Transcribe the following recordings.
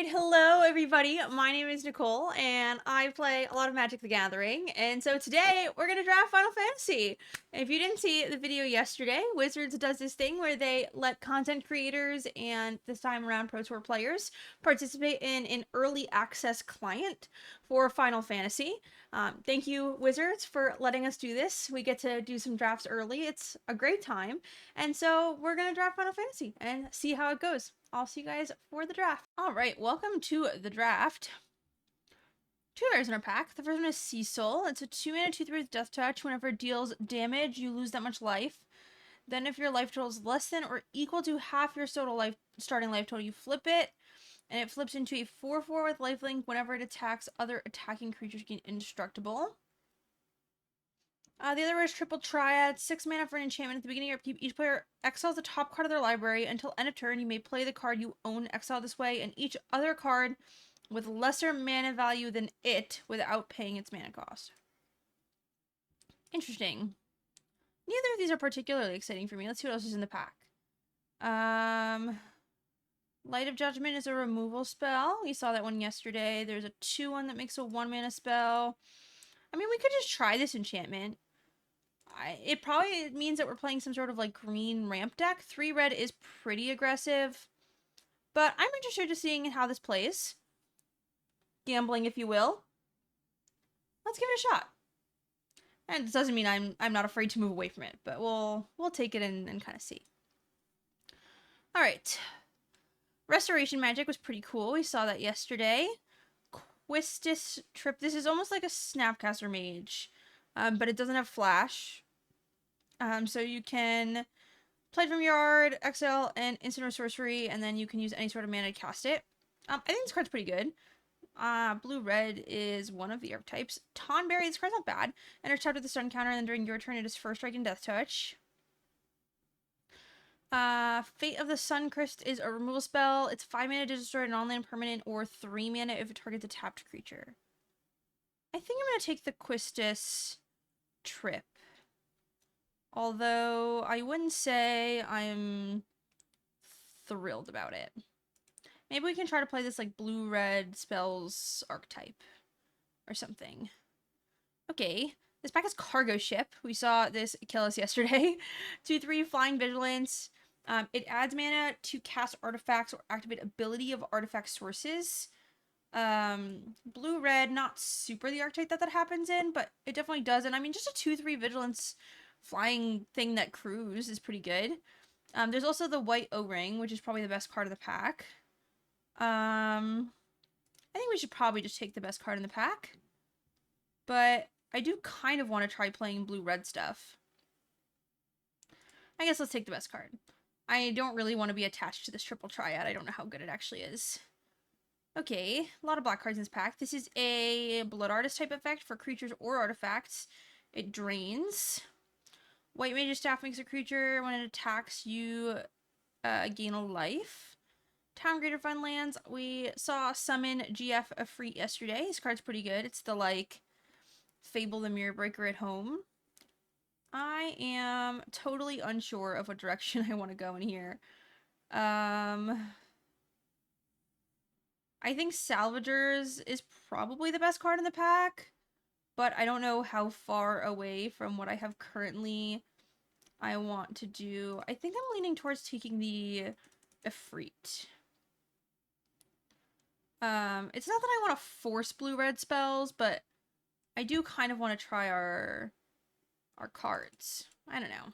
Alright, hello everybody. My name is Nicole, and I play a lot of Magic the Gathering, and so today we're gonna draft Final Fantasy. If you didn't see the video yesterday, Wizards does this thing where they let content creators and this time around Pro Tour players participate in an early access client for Final Fantasy. Thank you, Wizards, for letting us do this. We get to do some drafts early. It's a great time, and so we're gonna draft Final Fantasy and see how it goes. I'll see you guys for the draft. All right, welcome to the draft. Two rares in our pack. The first one is Sea Soul. It's a 2-mana 2/3 with Death Touch. Whenever it deals damage, you lose that much life. Then if your life total is less than or equal to half your starting life total, you flip it. And it flips into a 4/4 with lifelink. Whenever it attacks, other attacking creatures gain indestructible. The other one is Triple Triad. 6 mana for an enchantment. At the beginning of your upkeep, each player exiles the top card of their library. Until end of turn, you may play the card you own exiled this way, and each other card with lesser mana value than it without paying its mana cost. Interesting. Neither of these are particularly exciting for me. Let's see what else is in the pack. Light of Judgment is a removal spell. We saw that one yesterday. There's a 2/1 that makes a 1-mana spell. I mean, we could just try this enchantment. It probably means that we're playing some sort of like green ramp deck. 3 red is pretty aggressive, but I'm interested in seeing how this plays. Gambling, if you will. Let's give it a shot. And it doesn't mean I'm not afraid to move away from it, but we'll take it and kind of see. All right. Restoration Magic was pretty cool. We saw that yesterday. Quistis Trip. This is almost like a Snapcaster Mage, but it doesn't have flash. So you can play it from your yard, exile, and instant or sorcery, and then you can use any sort of mana to cast it. I think this card's pretty good. Blue-red is one of the archetypes. Tonberry, this card's not bad. Enters tapped with the stun counter, and then during your turn, it is first strike and death touch. Fate of the Suncrist is a removal spell. It's 5 mana to destroy a non-land permanent, or 3 mana if it targets a tapped creature. I think I'm going to take the Quistis Trip. Although, I wouldn't say I'm thrilled about it. Maybe we can try to play this, like, blue-red spells archetype. Or something. Okay. This pack is Cargo Ship. We saw this kill us yesterday. 2/3 Flying Vigilance. It adds mana to cast artifacts or activate ability of artifact sources. Blue-red, not super the archetype that happens in, but it definitely does. And I mean, just a 2/3 Vigilance flying thing that crews is pretty good. There's also the white O-ring, which is probably the best card of the pack. I think we should probably just take the best card in the pack. But I do kind of want to try playing blue-red stuff. I guess let's take the best card. I don't really want to be attached to this Triple Triad. I don't know how good it actually is. Okay, a lot of black cards in this pack. This is a Blood Artist type effect for creatures or artifacts. It drains. White Mage's Staff makes a creature, when it attacks you, gain a life. Town Greater Fun Lands. We saw Summon GF a free yesterday. This card's pretty good. It's the, like, Fable the Mirror Breaker at home. I am totally unsure of what direction I want to go in here. I think Salvagers is probably the best card in the pack, but I don't know how far away from what I have currently I want to do. I think I'm leaning towards taking the Efreet. It's not that I want to force blue-red spells, but I do kind of want to try our cards. I don't know.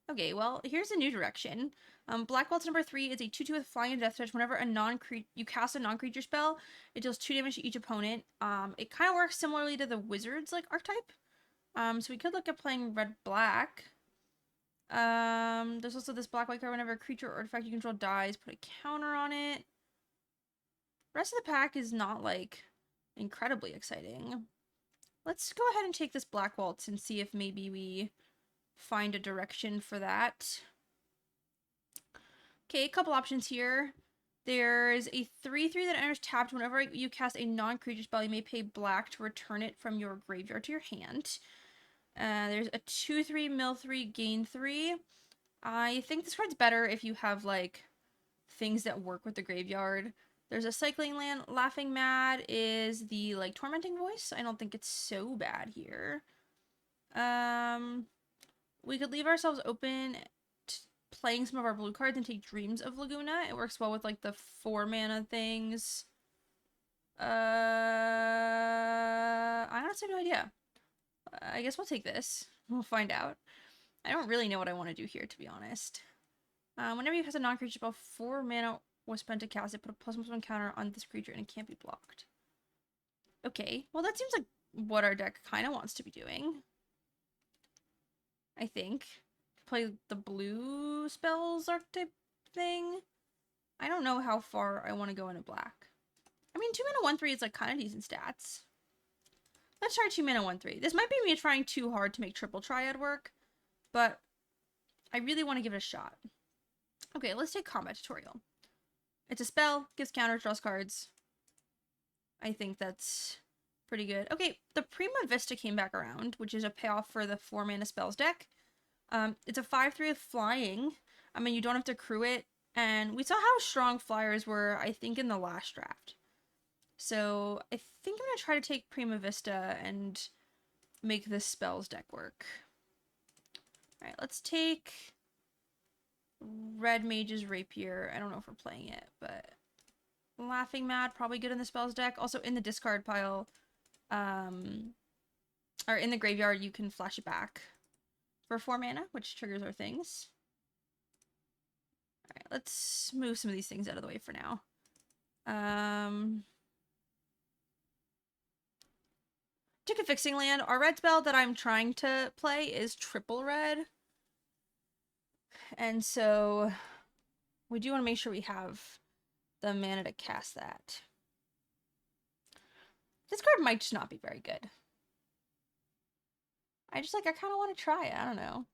Okay, well, here's a new direction. Black Waltz number 3 is a 2/2 with Flying and Death Touch. Whenever you cast a non-creature spell, it deals 2 damage to each opponent. It kind of works similarly to the Wizards, like, archetype. So we could look at playing red-black. There's also this black-white card. Whenever a creature or artifact you control dies, put a counter on it. Rest of the pack is not, like, incredibly exciting. Let's go ahead and take this Black Waltz and see if maybe we find a direction for that. Okay, a couple options here. There's a 3/3 that enters tapped. Whenever you cast a non-creature spell, you may pay black to return it from your graveyard to your hand. There's a 2/3 mill 3, gain 3. I think this card's better if you have, like, things that work with the graveyard. There's a cycling land. Laughing Mad is the, like, tormenting voice. I don't think it's so bad here. We could leave ourselves open to playing some of our blue cards and take Dreams of Laguna. It works well with, like, the 4 mana things. I honestly have no idea. I guess we'll take this. We'll find out. I don't really know what I want to do here, to be honest. Whenever you cast a non-creature spell, 4 mana was spent to cast it. Put a +1/+1 counter on this creature and it can't be blocked. Okay, well that seems like what our deck kind of wants to be doing. I think. Play the blue spells archetype thing. I don't know how far I want to go into black. I mean, 2 mana 1/3 is like kind of decent stats. Let's try 2 mana 1/3. This might be me trying too hard to make triple triad work, but I really want to give it a shot. Okay, let's take Combat Tutorial. It's a spell, gives counter, draws cards. I think that's pretty good. Okay, the Prima Vista came back around, which is a payoff for the 4 mana spells deck. It's a 5/3 with flying. I mean, you don't have to accrue it. And we saw how strong flyers were, I think, in the last draft. So I think I'm going to try to take Prima Vista and make this spells deck work. Alright, let's take Red Mage's Rapier. I don't know if we're playing it, but Laughing Mad, probably good in the spells deck. Also in the discard pile, or in the graveyard, you can flash it back for 4 mana, which triggers our things. Alright, let's move some of these things out of the way for now. Ticket Fixing Land. Our red spell that I'm trying to play is triple red. And so we do want to make sure we have the mana to cast that. This card might just not be very good. I kind of want to try it. I don't know.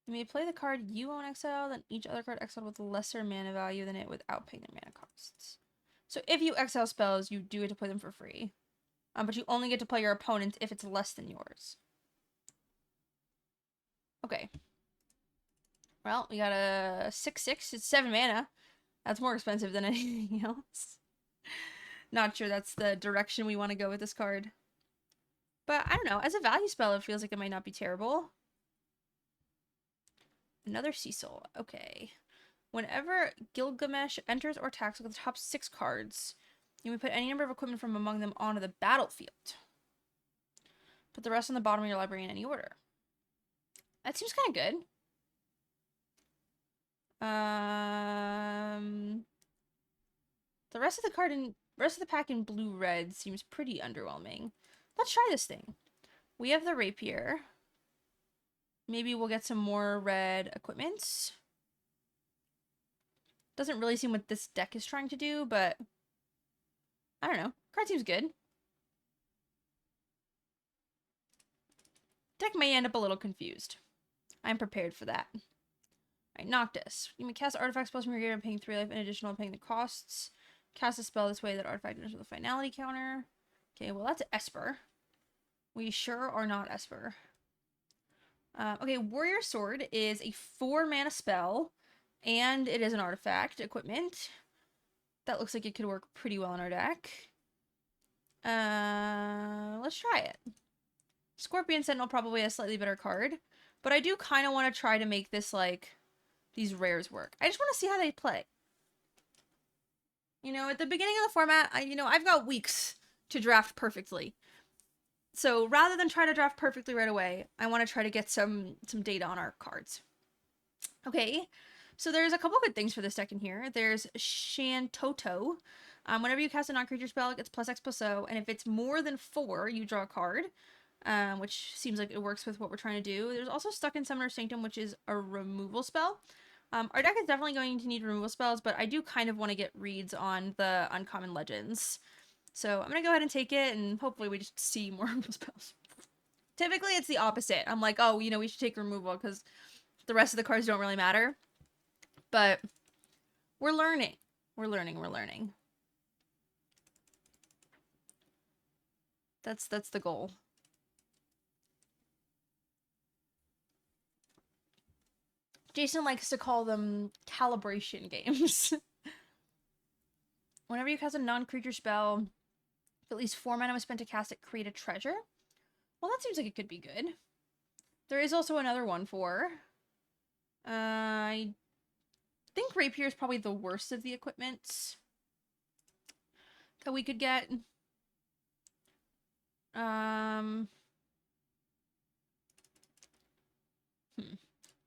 You may play the card you own exiled, and each other card exiled with lesser mana value than it without paying their mana costs. So if you exile spells, you do get to play them for free. But you only get to play your opponent's if it's less than yours. Okay. Well, we got a 6/6. It's 7 mana. That's more expensive than anything else. Not sure that's the direction we want to go with this card. But I don't know. As a value spell, it feels like it might not be terrible. Another Cecil. Okay. Whenever Gilgamesh enters or attacks with the top 6 cards, you may put any number of equipment from among them onto the battlefield. Put the rest on the bottom of your library in any order. That seems kind of good. The rest of the pack in blue-red seems pretty underwhelming. Let's try this thing. We have the Rapier. Maybe we'll get some more red equipments. Doesn't really seem what this deck is trying to do, but I don't know. Card seems good. Deck may end up a little confused. I'm prepared for that. Alright, Noctis. You may cast artifact spells from your graveyard paying 3 life in addition while paying the costs. Cast a spell this way that artifact enters with a finality counter. Okay, well that's Esper. We sure are not Esper. Okay, Warrior Sword is a 4 mana spell, and it is an artifact equipment. That looks like it could work pretty well in our deck. Let's try it. Scorpion Sentinel probably a slightly better card, but I do kind of want to try to make this, like, these rares work. I just want to see how they play. You know, at the beginning of the format, I've got weeks to draft perfectly. So rather than try to draft perfectly right away, I want to try to get some data on our cards. Okay, so there's a couple good things for this deck in here. There's Shantoto. Whenever you cast a non-creature spell, it gets +X/+O, and if it's more than 4, you draw a card, which seems like it works with what we're trying to do. There's also Stuck in Summoner's Sanctum, which is a removal spell. Our deck is definitely going to need removal spells, but I do kind of want to get reads on the uncommon legends. So I'm going to go ahead and take it, and hopefully we just see more removal spells. Typically, it's the opposite. I'm like, oh, we should take removal because the rest of the cards don't really matter. But we're learning. We're learning. That's the goal. Jason likes to call them calibration games. Whenever you cast a non-creature spell, if at least 4 mana was spent to cast it, create a treasure. Well, that seems like it could be good. There is also another one for... I think Rapier is probably the worst of the equipments that we could get.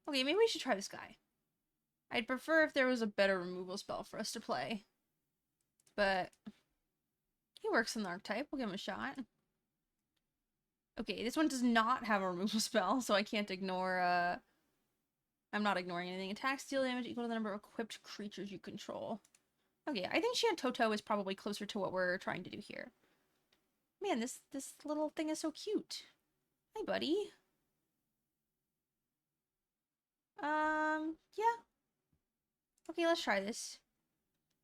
Okay, maybe we should try this guy. I'd prefer if there was a better removal spell for us to play. But he works in the archetype. We'll give him a shot. Okay, this one does not have a removal spell, so I can't ignore, I'm not ignoring anything. Attacks deal damage equal to the number of equipped creatures you control. Okay, I think Shantoto is probably closer to what we're trying to do here. Man, this little thing is so cute. Hi, buddy. Yeah. Okay, let's try this.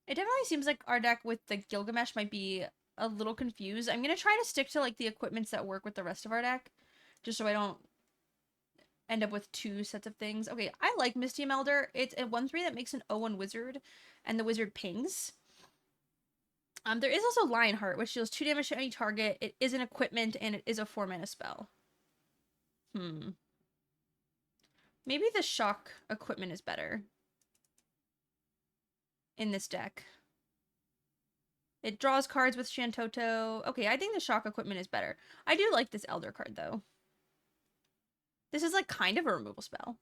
It definitely seems like our deck with the Gilgamesh might be a little confused. I'm gonna try to stick to, like, the equipments that work with the rest of our deck, just so I don't end up with 2 sets of things. Okay, I like Mystium Elder. It's a 1/3 that makes an 0/1 wizard, and the wizard pings. There is also Lionheart, which deals 2 damage to any target. It is an equipment, and it is a 4 mana spell. Maybe the shock equipment is better in this deck. It draws cards with Shantoto. Okay, I think the shock equipment is better. I do like this Elder card, though. This is, like, kind of a removal spell.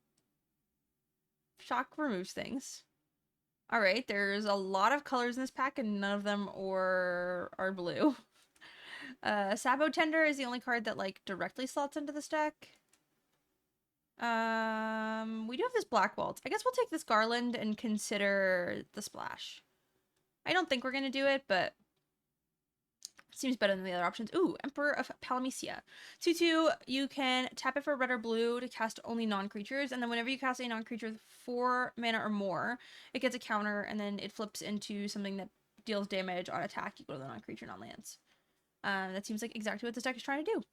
Shock removes things. Alright, there's a lot of colors in this pack, and none of them are blue. Sabo Tender is the only card that, like, directly slots into this deck. We do have this Black Waltz. I guess we'll take this Garland and consider the Splash. I don't think we're gonna do it, but it seems better than the other options. Ooh, Emperor of Palamecia. 2/2, you can tap it for red or blue to cast only non-creatures, and then whenever you cast a non-creature with 4 mana or more, it gets a counter, and then it flips into something that deals damage on attack equal to the non-creature, non-lands. That seems like exactly what this deck is trying to do.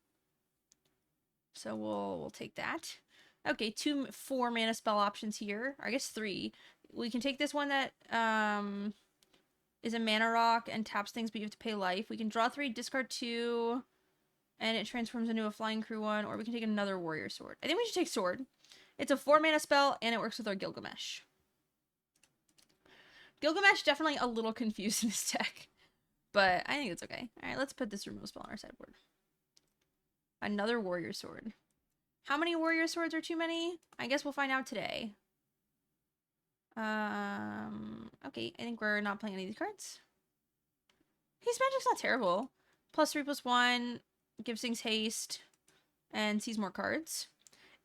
So we'll take that. Okay, 2 4 mana spell options here. Or I guess 3. We can take this one that is a mana rock and taps things, but you have to pay life. We can draw 3, discard 2, and it transforms into a flying crew one, or we can take another warrior sword. I think we should take sword. It's a 4 mana spell, and it works with our Gilgamesh. Gilgamesh definitely a little confused in this deck, but I think it's okay. Alright, let's put this removal spell on our sideboard. Another warrior sword. How many warrior swords are too many? I guess we'll find out today. Okay, I think we're not playing any of these cards. Haste Magic's not terrible. +3/+1, gives things haste, and sees more cards.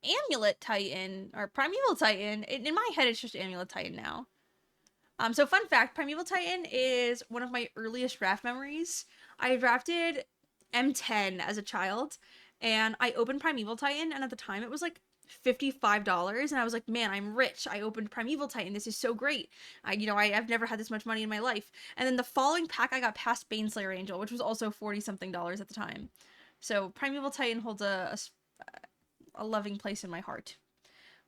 Amulet Titan, or Primeval Titan, in my head it's just Amulet Titan now. So fun fact, Primeval Titan is one of my earliest draft memories. I drafted M10 as a child, and I opened Primeval Titan, and at the time it was like $55, and I was like, man, I'm rich. I opened Primeval Titan. This is so great. I've never had this much money in my life. And then the following pack, I got past Baneslayer Angel, which was also $40-something at the time. So Primeval Titan holds a loving place in my heart.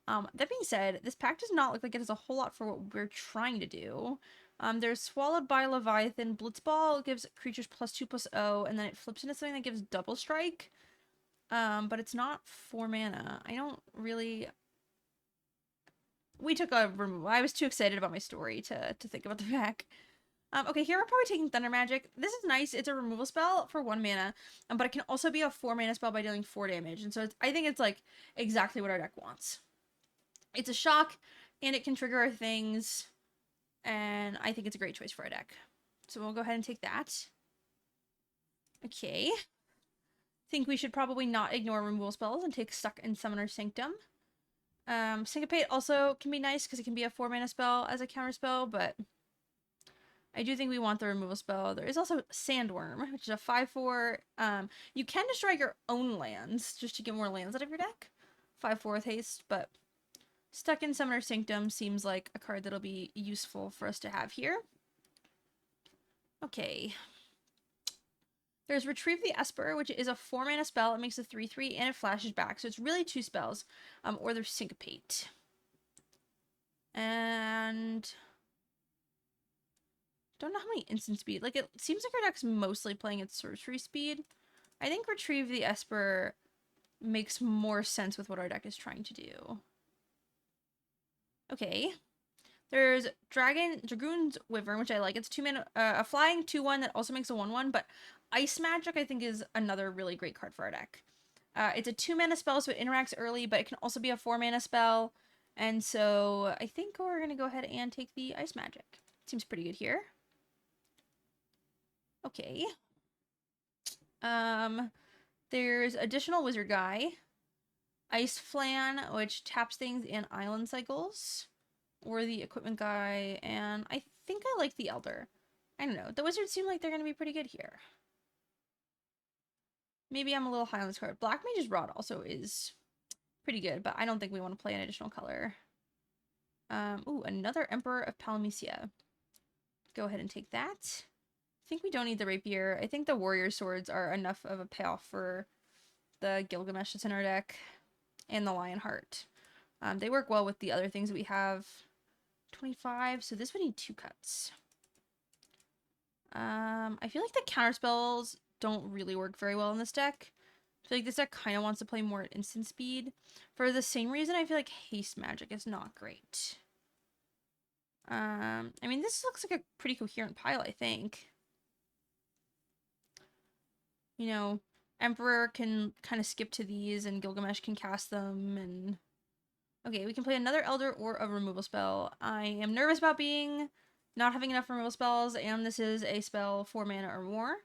That being said, this pack does not look like it has a whole lot for what we're trying to do. There's Swallowed by Leviathan. Blitzball gives creatures +2/+0, and then it flips into something that gives double strike. But it's not 4 mana. I don't really... We took a removal. I was too excited about my story to think about the pack. Okay, here we're probably taking Thunder Magic. This is nice. It's a removal spell for 1 mana, but it can also be a 4 mana spell by dealing 4 damage. And so I think it's, like, exactly what our deck wants. It's a shock, and it can trigger our things, and I think it's a great choice for our deck. So we'll go ahead and take that. Okay. Think we should probably not ignore removal spells and take Stuck in Summoner's Sanctum. Syncopate also can be nice because it can be a 4 mana spell as a counter spell, but I do think we want the removal spell. There is also Sandworm, which is a 5/4. You can destroy your own lands just to get more lands out of your deck. 5/4 with haste, but Stuck in Summoner's Sanctum seems like a card that'll be useful for us to have here. Okay. There's Retrieve the Esper, which is a 4 mana spell. It makes a 3/3 and it flashes back. So it's really 2 spells. Or there's Syncopate. And don't know how many instant speed. Like, it seems like our deck's mostly playing at sorcery speed. I think Retrieve the Esper makes more sense with what our deck is trying to do. Okay. There's Dragoon's Wyvern, which I like. It's a flying 2/1 that also makes a 1/1, but Ice Magic I think is another really great card for our deck. It's a 2-mana spell, so it interacts early, but it can also be a 4-mana spell. And so I think we're going to go ahead and take the Ice Magic. Seems pretty good here. Okay. There's additional Wizard Guy. Ice Flan, which taps things in island cycles. Or the Equipment Guy, and I think I like the Elder. I don't know. The Wizards seem like they're going to be pretty good here. Maybe I'm a little high on this card. Black Mage's Rod also is pretty good, but I don't think we want to play an additional color. Ooh, another Emperor of Palamecia. Go ahead and take that. I think we don't need the Rapier. I think the Warrior Swords are enough of a payoff for the Gilgamesh that's in our deck. And the Lionheart. They work well with the other things that we have. 25, so this would need 2 cuts. I feel like the counterspells don't really work very well in this deck. I feel like this deck kind of wants to play more at instant speed. For the same reason, I feel like Haste Magic is not great. I mean, this looks like a pretty coherent pile, I think. You know, Emperor can kind of skip to these, and Gilgamesh can cast them, and... Okay, we can play another Elder or a removal spell. I am nervous about not having enough removal spells, and this is a spell 4 mana or more.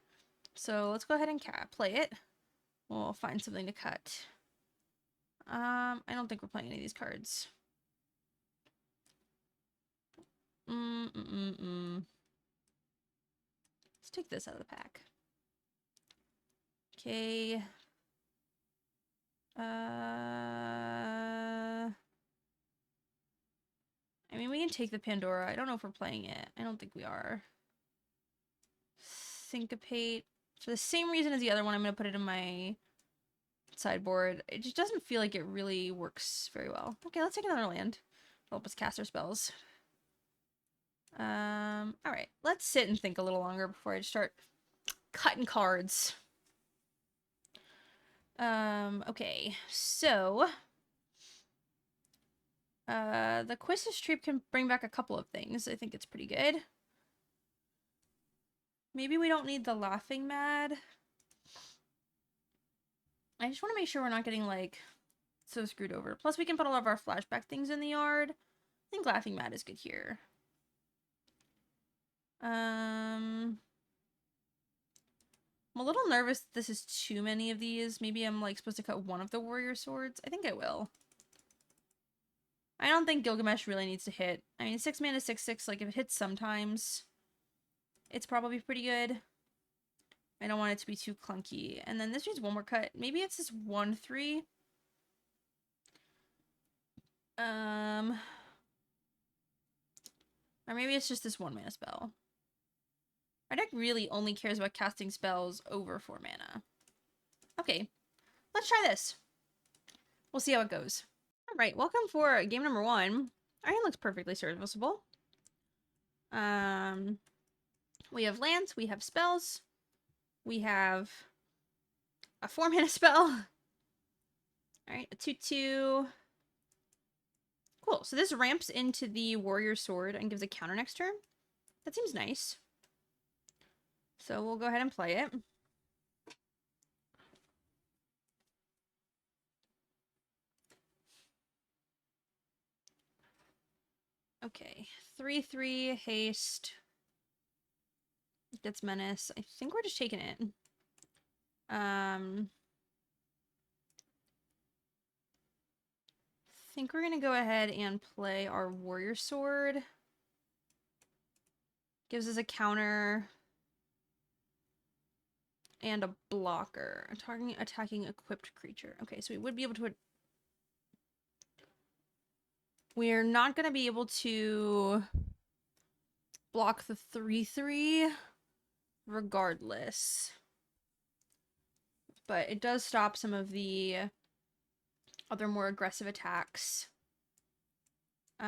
So let's go ahead and play it. We'll find something to cut. I don't think we're playing any of these cards. Let's take this out of the pack. Okay. I mean, we can take the Pandora. I don't know if we're playing it. I don't think we are. Syncopate. For the same reason as the other one, I'm going to put it in my sideboard. It just doesn't feel like it really works very well. Okay, let's take another land. Help us cast our spells. Alright. Let's sit and think a little longer before I start cutting cards. Okay. So... the Quistis Troop can bring back a couple of things. I think it's pretty good. Maybe we don't need the Laughing Mad. I just want to make sure we're not getting, like, so screwed over. Plus, we can put all of our flashback things in the yard. I think Laughing Mad is good here. I'm a little nervous this is too many of these. Maybe I'm, like, supposed to cut one of the Warrior Swords. I think I will. I don't think Gilgamesh really needs to hit. I mean, 6 mana, 6/6, like, if it hits sometimes, it's probably pretty good. I don't want it to be too clunky. And then this needs one more cut. Maybe it's this 1/3. Or maybe it's just this 1 mana spell. Our deck really only cares about casting spells over 4 mana. Okay, let's try this. We'll see how it goes. Alright, welcome for game number 1. Our hand looks perfectly serviceable. We have lands, we have spells, we have a 4 mana spell. Alright, a 2/2. Cool, so this ramps into the Warrior Sword and gives a counter next turn. That seems nice. So we'll go ahead and play it. Okay, 3/3 haste. Gets menace. I think we're just taking it. I think we're gonna go ahead and play our Warrior Sword. Gives us a counter and a blocker. Attacking equipped creature. Okay, so we would be able to... We're not gonna be able to block the 3/3 regardless. But it does stop some of the other more aggressive attacks. If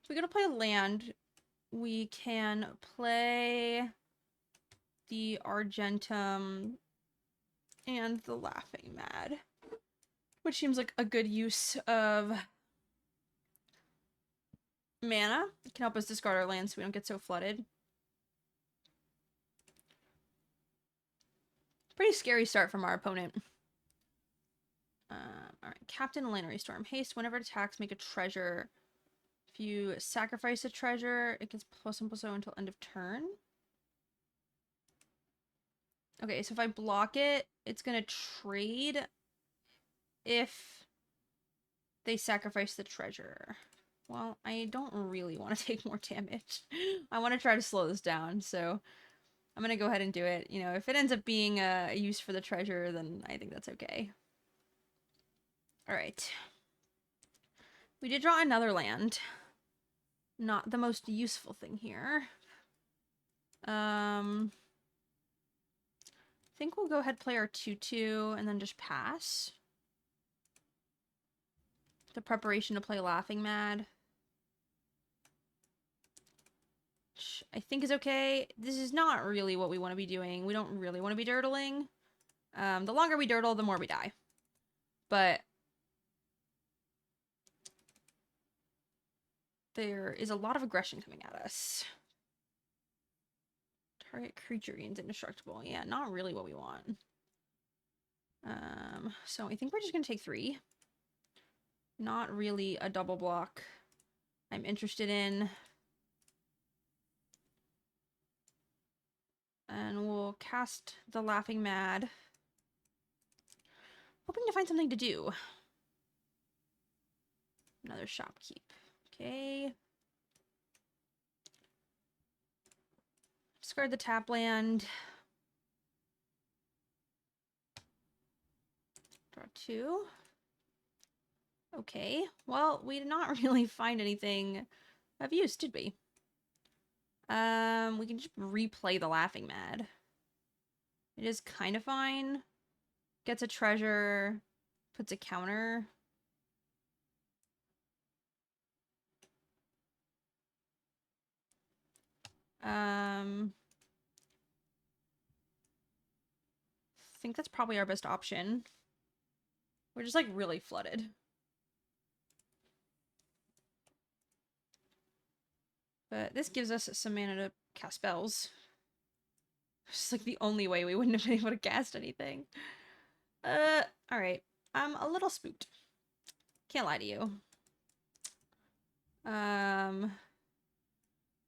we're gonna play land, we can play the Argentum and the Laughing Mad, which seems like a good use of mana. It can help us discard our land so we don't get so flooded. Pretty scary start from our opponent. Alright, Captain Lannery Storm. Haste, whenever it attacks, make a treasure. If you sacrifice a treasure, it gets +1/+0 until end of turn. Okay, so if I block it, it's gonna trade if they sacrifice the treasure. Well, I don't really want to take more damage. I want to try to slow this down, so I'm gonna go ahead and do it. You know, if it ends up being a use for the treasure, then I think that's okay. Alright. We did draw another land. Not the most useful thing here. I think we'll go ahead and play our 2/2 and then just pass. The preparation to play Laughing Mad, which I think is okay. This is not really what we want to be doing. We don't really want to be dirtling. The longer we dirtle, the more we die. But there is a lot of aggression coming at us. Target creature gains indestructible. Yeah, not really what we want. So I think we're just going to take 3. Not really a double block I'm interested in. And we'll cast the Laughing Mad. Hoping to find something to do. Another shopkeep. Okay. Discard the tap land. Draw 2. Okay. Well, we did not really find anything of use, did we? We can just replay the Laughing Mad. It is kind of fine. Gets a treasure. Puts a counter. I think that's probably our best option. We're just like really flooded. But this gives us some mana to cast spells. It's like the only way we wouldn't have been able to cast anything. Alright. I'm a little spooked. Can't lie to you.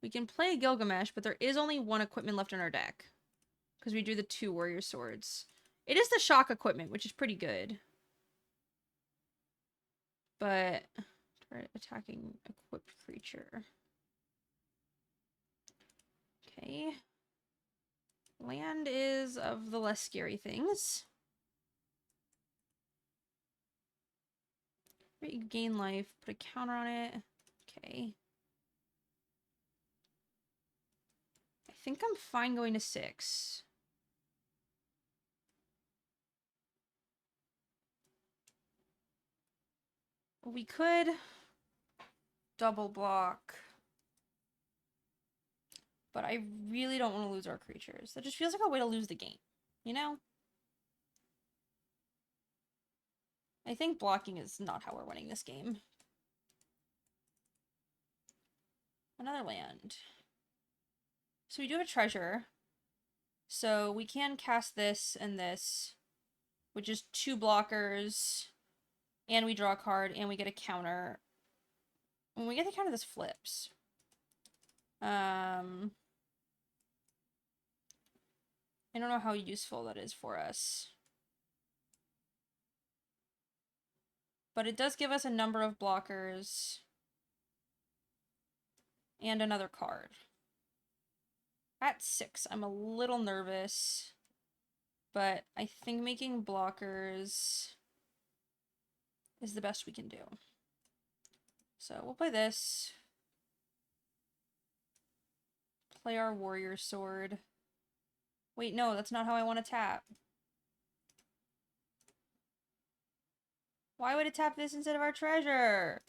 We can play Gilgamesh, but there is only 1 equipment left in our deck. Because we drew the 2 warrior swords. It is the shock equipment, which is pretty good. But try attacking equipped creature. Okay. Land is of the less scary things. You gain life, put a counter on it. Okay. I think I'm fine going to 6. We could double block, but I really don't want to lose our creatures. That just feels like a way to lose the game, you know? I think blocking is not how we're winning this game. Another land. So we do have a treasure. So we can cast this and this, which is 2 blockers, and we draw a card, and we get a counter. When we get the counter, this flips. I don't know how useful that is for us. But it does give us a number of blockers and another card. At 6, I'm a little nervous, but I think making blockers is the best we can do. So we'll play this. Play our warrior sword. Wait, no, that's not how I want to tap. Why would it tap this instead of our treasure?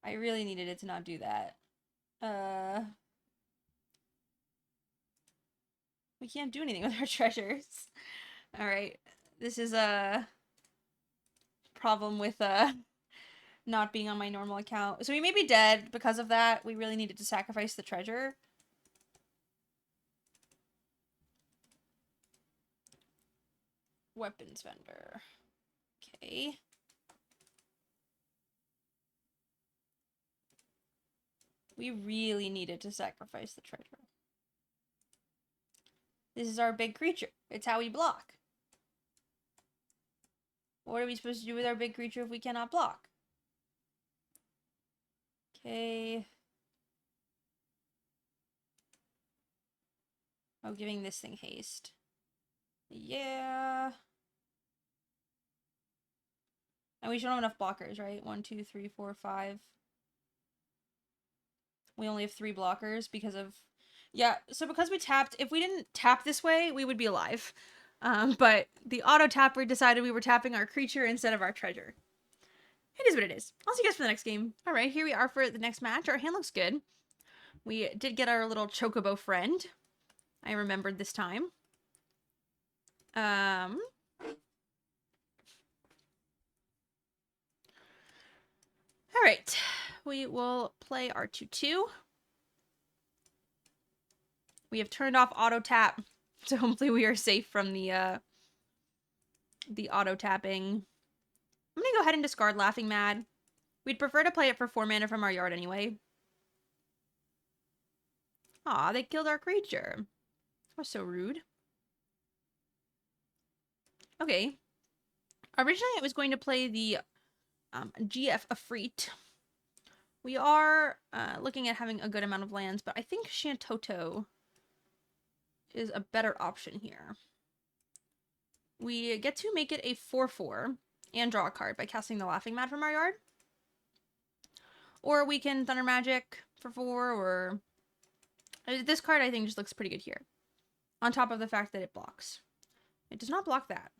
I really needed it to not do that. We can't do anything with our treasures. Alright. This is a problem with not being on my normal account. So we may be dead because of that. We really needed to sacrifice the treasure. Weapons vendor. Okay. We really needed to sacrifice the treasure. This is our big creature. It's how we block. What are we supposed to do with our big creature if we cannot block? Okay. Oh, giving this thing haste. Yeah. And we should have enough blockers, right? 1, 2, 3, 4, 5. We only have 3 blockers because of... Yeah, so because we tapped... If we didn't tap this way, we would be alive. But the auto-tapper decided we were tapping our creature instead of our treasure. It is what it is. I'll see you guys for the next game. Alright, here we are for the next match. Our hand looks good. We did get our little chocobo friend. I remembered this time. Alright. We will play our 2/2. We have turned off auto tap, so hopefully we are safe from the auto tapping. I'm gonna go ahead and discard Laughing Mad. We'd prefer to play it for 4 mana from our yard anyway. Aw, they killed our creature. That was so rude. Okay. Originally, I was going to play the GF Afreet. We are looking at having a good amount of lands, but I think Shantoto is a better option here. We get to make it a 4/4 and draw a card by casting the Laughing Mad from our yard. Or we can Thunder Magic for 4, or... This card, I think, just looks pretty good here. On top of the fact that it blocks. It does not block that.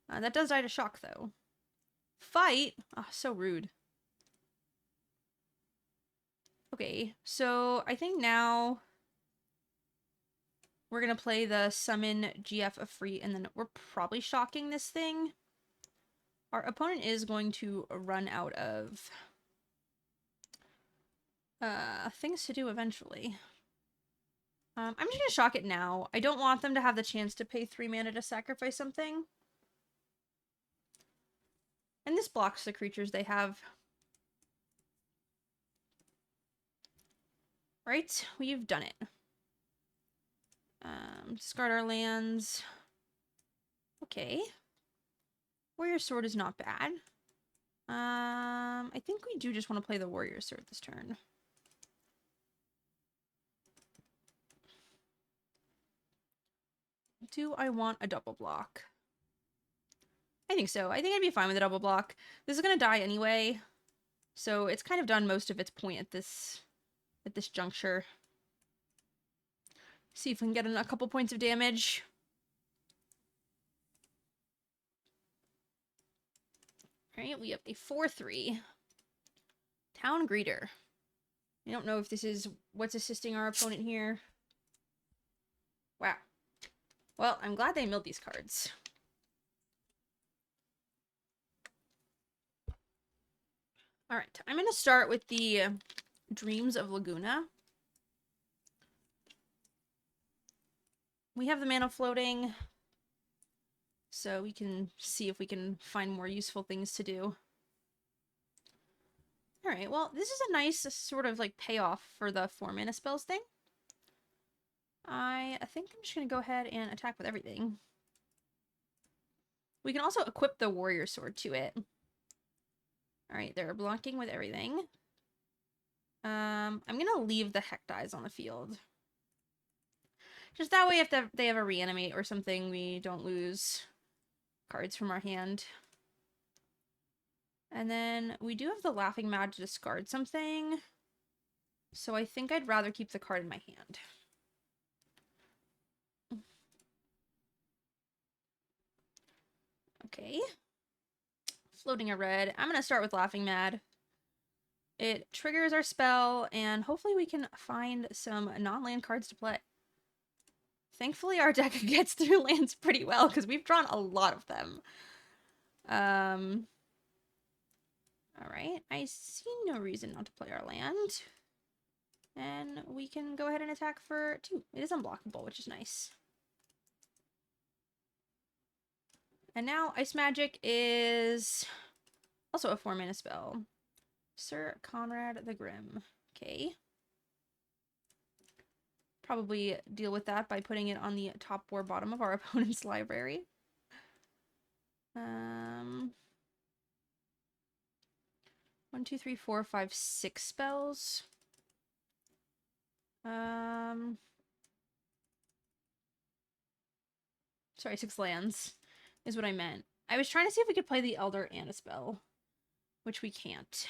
That does die to shock, though. Fight? Oh, so rude. Okay, so I think now we're going to play the Summon GF Afreet, and then we're probably shocking this thing. Our opponent is going to run out of things to do eventually. I'm just going to shock it now. I don't want them to have the chance to pay 3 mana to sacrifice something. And this blocks the creatures they have. Right? We've done it. Discard our lands. Okay. Warrior Sword is not bad. I think we do just want to play the Warrior Sword this turn. Do I want a double block? I think so. I think I'd be fine with a double block. This is going to die anyway. So it's kind of done most of its point at this juncture. See if we can get a couple points of damage. Alright, we have a 4/3. Town Greeter. I don't know if this is what's assisting our opponent here. Wow. Well, I'm glad they milled these cards. Alright, I'm going to start with the Dreams of Laguna. We have the mana floating, so we can see if we can find more useful things to do. Alright, well, this is a nice sort of like payoff for the 4 mana spells thing. I think I'm just going to go ahead and attack with everything. We can also equip the Warrior Sword to it. Alright, they're blocking with everything. I'm going to leave the Heck Dies on the field. Just that way if they have a reanimate or something, we don't lose cards from our hand. And then we do have the Laughing Mad to discard something. So I think I'd rather keep the card in my hand. Okay. Floating a red. I'm going to start with Laughing Mad. It triggers our spell, and hopefully we can find some non-land cards to play. Thankfully, our deck gets through lands pretty well, because we've drawn a lot of them. Alright, I see no reason not to play our land. And we can go ahead and attack for 2. It is unblockable, which is nice. And now Ice Magic is also a 4-mana spell. Sir Conrad the Grim. Okay. Probably deal with that by putting it on the top or bottom of our opponent's library. 1, 2, 3, 4, 5, 6 spells. Sorry, 6 lands is what I meant. I was trying to see if we could play the Elder and a spell, which we can't.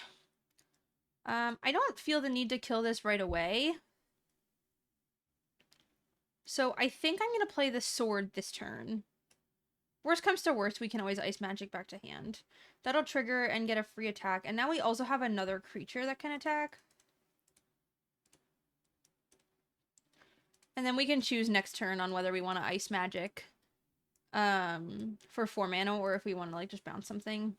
I don't feel the need to kill this right away. So I think I'm going to play the sword this turn. Worst comes to worst, we can always Ice Magic back to hand. That'll trigger and get a free attack. And now we also have another creature that can attack. And then we can choose next turn on whether we want to Ice Magic for 4 mana or if we want to like just bounce something.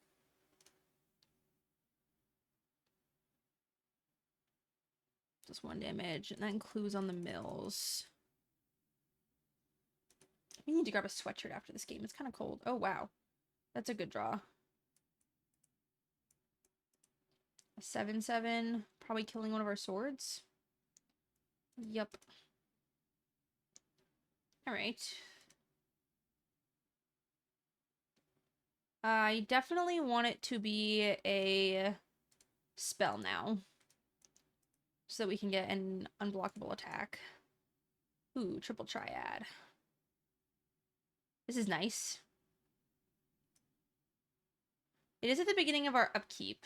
Just 1 damage, and then clues on the mills. We need to grab a sweatshirt after this game. It's kind of cold. Oh, wow. That's a good draw. A 7/7. Probably killing one of our swords. Yep. Alright. I definitely want it to be a spell now. So that we can get an unblockable attack. Ooh, triple triad. This is nice. It is at the beginning of our upkeep.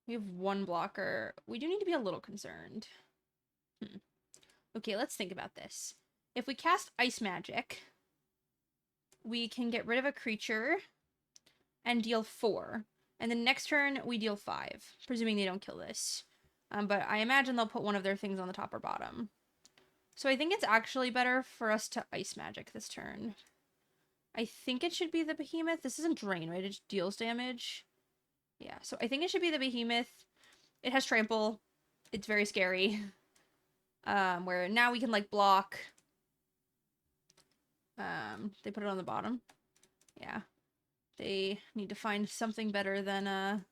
We have 1 blocker. We do need to be a little concerned. Okay, let's think about this. If we cast Ice Magic, we can get rid of a creature and deal 4. And then next turn, we deal 5, presuming they don't kill this. But I imagine they'll put one of their things on the top or bottom. So I think it's actually better for us to Ice Magic this turn. I think it should be the Behemoth. This isn't Drain, right? It just deals damage. Yeah, so I think it should be the Behemoth. It has Trample. It's very scary. Where now we can, like, block. They put it on the bottom. Yeah. They need to find something better than a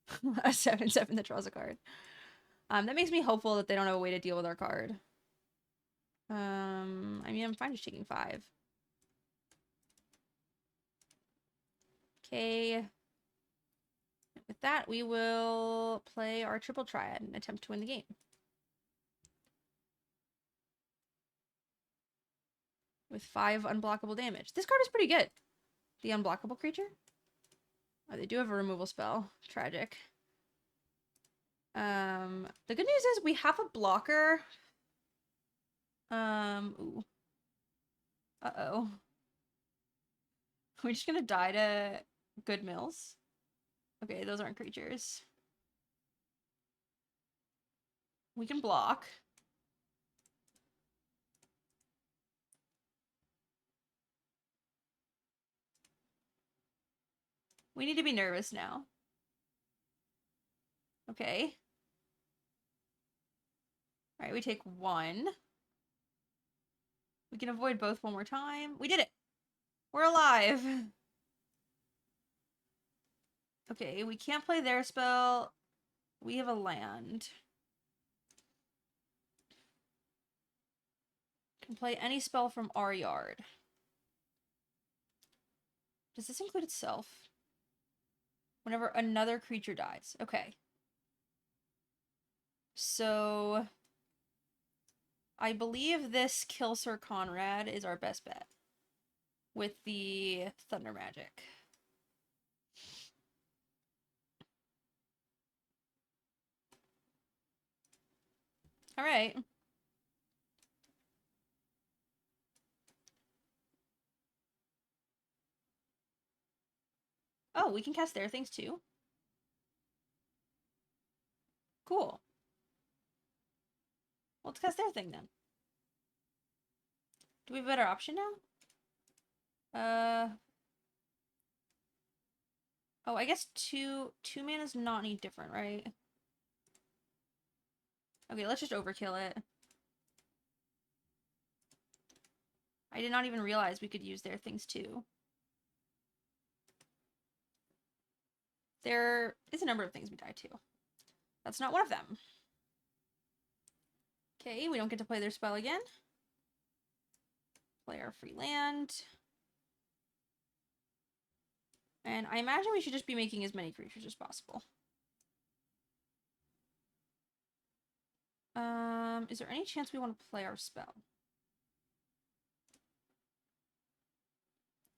7/7 that draws a card. That makes me hopeful that they don't have a way to deal with our card. I mean, I'm fine just taking 5. Okay. With that, we will play our triple triad and attempt to win the game. With 5 unblockable damage. This card is pretty good. The unblockable creature? Oh, they do have a removal spell. Tragic. The good news is we have a blocker. Ooh. Uh-oh. We're just gonna die to good mills. Okay, those aren't creatures. We can block. We need to be nervous now. Okay. Alright, we take 1. We can avoid both one more time. We did it! We're alive! Okay, we can't play their spell. We have a land. Can play any spell from our yard. Does this include itself? Whenever another creature dies. Okay. So I believe this Kill Sir Conrad is our best bet. With the Thunder Magic. Alright. Oh, we can cast their things too. Cool. Well, let's cast their thing then. Do we have a better option now? Oh, I guess two mana's not any different, right? Okay, let's just overkill it. I did not even realize we could use their things too. There is a number of things we die to. That's not one of them. Okay, we don't get to play their spell again. Play our free land. And I imagine we should just be making as many creatures as possible. Is there any chance we want to play our spell?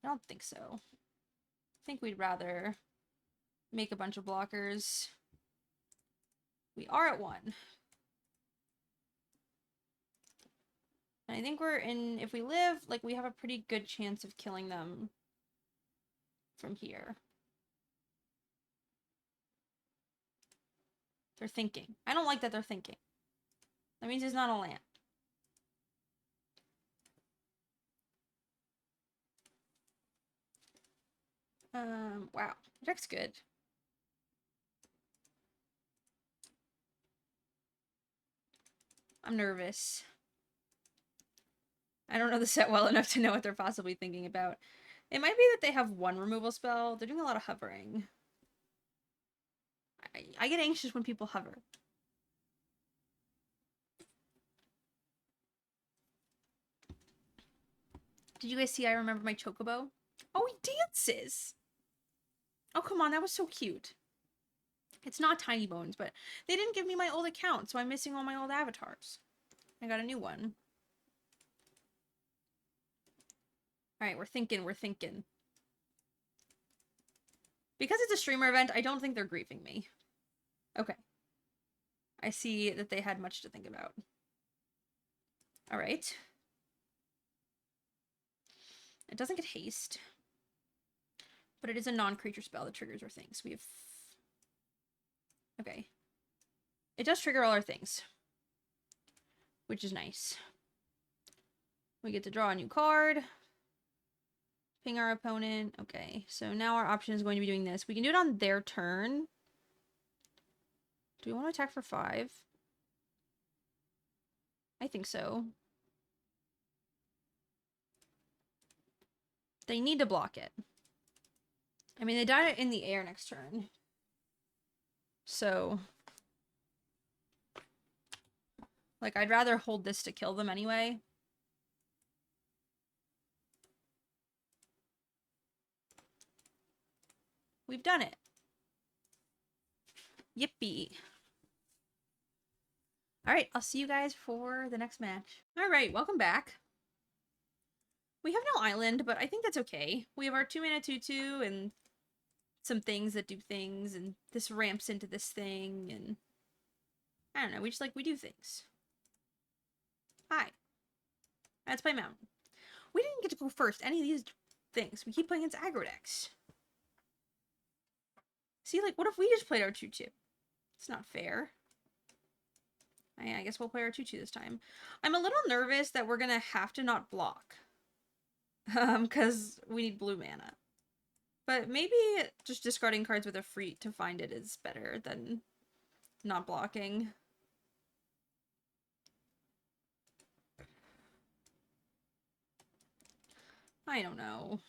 I don't think so. I think we'd rather make a bunch of blockers. We are at 1. And I think we're in, if we live, like, we have a pretty good chance of killing them from here. They're thinking. I don't like that they're thinking. That means it's not a land. Wow. The deck's good. I'm nervous. I don't know the set well enough to know what they're possibly thinking about. It might be that they have one removal spell. They're doing a lot of hovering. I get anxious when people hover. Did you guys see I remember my chocobo? Oh, he dances! Oh, come on, that was so cute. It's not Tiny Bones, but they didn't give me my old account, so I'm missing all my old avatars. I got a new one. Alright, we're thinking. Because it's a streamer event, I don't think they're griefing me. Okay. I see that they had much to think about. Alright. It doesn't get haste. But it is a non-creature spell that triggers our things. We have... Okay. It does trigger all our things. Which is nice. We get to draw a new card. Ping our opponent. Okay, so now our option is going to be doing this. We can do it on their turn. Do we want to attack for 5? I think so. They need to block it. I mean, they died in the air next turn. So... like, I'd rather hold this to kill them anyway. We've done it. Yippee. Alright, I'll see you guys for the next match. Alright, welcome back. We have no island, but I think that's okay. We have our 2-mana 2/2 and some things that do things, and this ramps into this thing, and I don't know, we do things. Hi. Let's play Mountain. We didn't get to go first any of these things. We keep playing against aggro decks. See, like, what if we just played our 2/2? It's not fair. I guess we'll play our 2/2 this time. I'm a little nervous that we're gonna have to not block. Because we need blue mana. But maybe just discarding cards with a free to find it is better than not blocking. I don't know.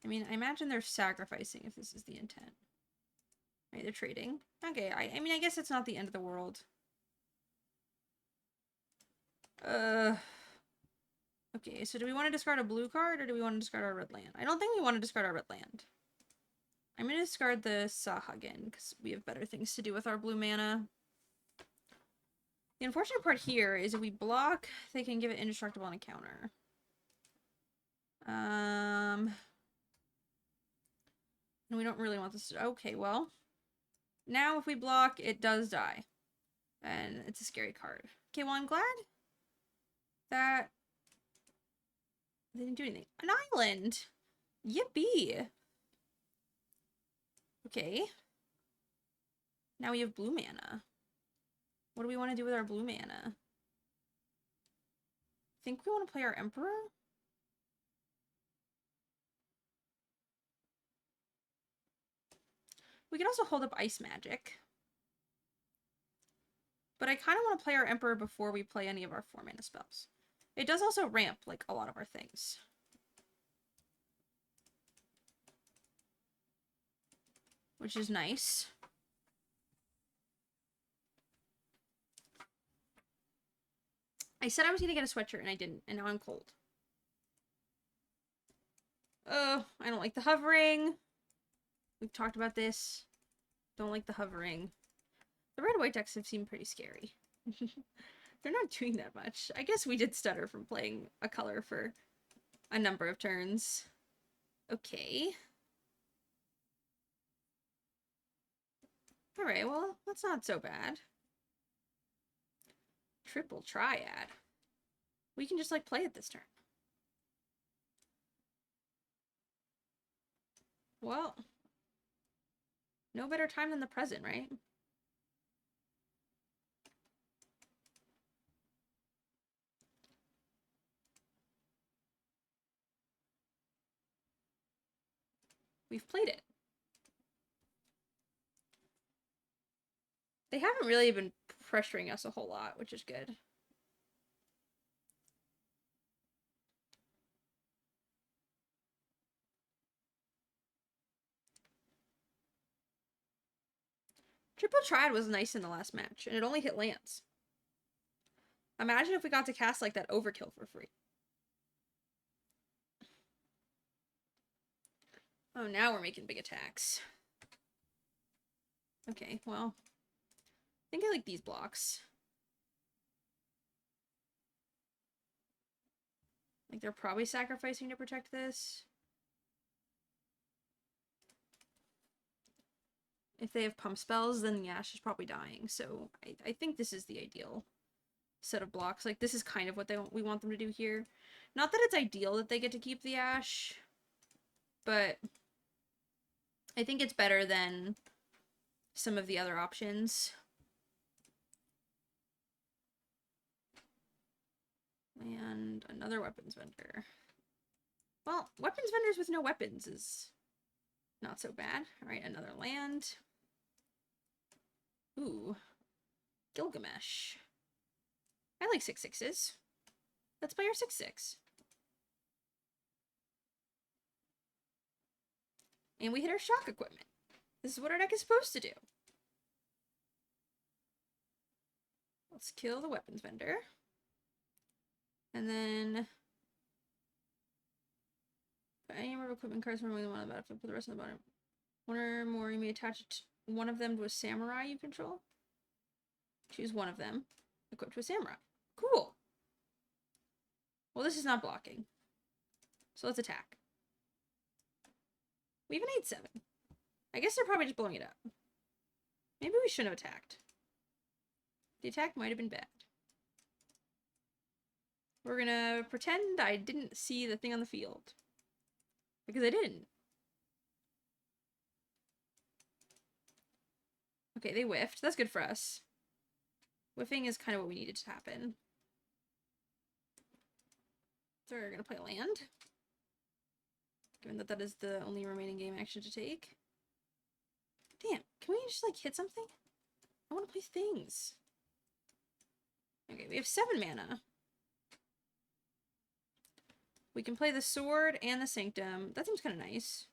I mean, I imagine they're sacrificing if this is the intent. Right, they're trading. Okay, I mean, I guess it's not the end of the world. Okay, so do we want to discard a blue card, or do we want to discard our red land? I don't think we want to discard our red land. I'm going to discard the Sahagin, because we have better things to do with our blue mana. The unfortunate part here is if we block, they can give it indestructible on a counter. And we don't really want this to... Okay, well. Now if we block, it does die. And it's a scary card. Okay, well, I'm glad that they didn't do anything. An island! Yippee! Okay. Now we have blue mana. What do we want to do with our blue mana? I think we want to play our Emperor? We could also hold up Ice Magic. But I kind of want to play our Emperor before we play any of our 4-mana spells. It does also ramp, like, a lot of our things. Which is nice. I said I was going to get a sweatshirt and I didn't, and now I'm cold. I don't like the hovering. We've talked about this. Don't like the hovering. The red-white decks have seemed pretty scary. They're not doing that much. I guess we did stutter from playing a color for a number of turns. Okay. Alright, well, that's not so bad. Triple Triad. We can just, like, play it this turn. Well, no better time than the present, right? We've played it. They haven't really been pressuring us a whole lot, which is good. Triple Triad was nice in the last match, and it only hit lands. Imagine if we got to cast like that Overkill for free. Oh, now we're making big attacks. Okay, well, I think I like these blocks. Like, they're probably sacrificing to protect this. If they have pump spells, then the Ash is probably dying. So I think this is the ideal set of blocks. Like, this is kind of what we want them to do here. Not that it's ideal that they get to keep the Ash, but I think it's better than some of the other options. And another weapons vendor. Well, weapons vendors with no weapons is not so bad. Alright, another land. Ooh. Gilgamesh. I like 6/6s. Let's play our 6/6. And we hit our shock equipment. This is what our deck is supposed to do. Let's kill the weapons vendor. And then any number of equipment cards from one of the battlefield, put the rest of the bottom. One or more, you may attach one of them to a samurai you control. Choose one of them. Equipped to a samurai. Cool. Well, this is not blocking. So let's attack. We have an 8/7. I guess they're probably just blowing it up. Maybe we shouldn't have attacked. The attack might have been bad. We're gonna pretend I didn't see the thing on the field. Because I didn't. Okay, they whiffed. That's good for us. Whiffing is kind of what we needed to happen. So we're gonna play a land. Given that that is the only remaining game action to take. Damn, can we just, like, hit something? I want to play things. Okay, we have 7 mana. We can play the sword and the sanctum. That seems kind of nice.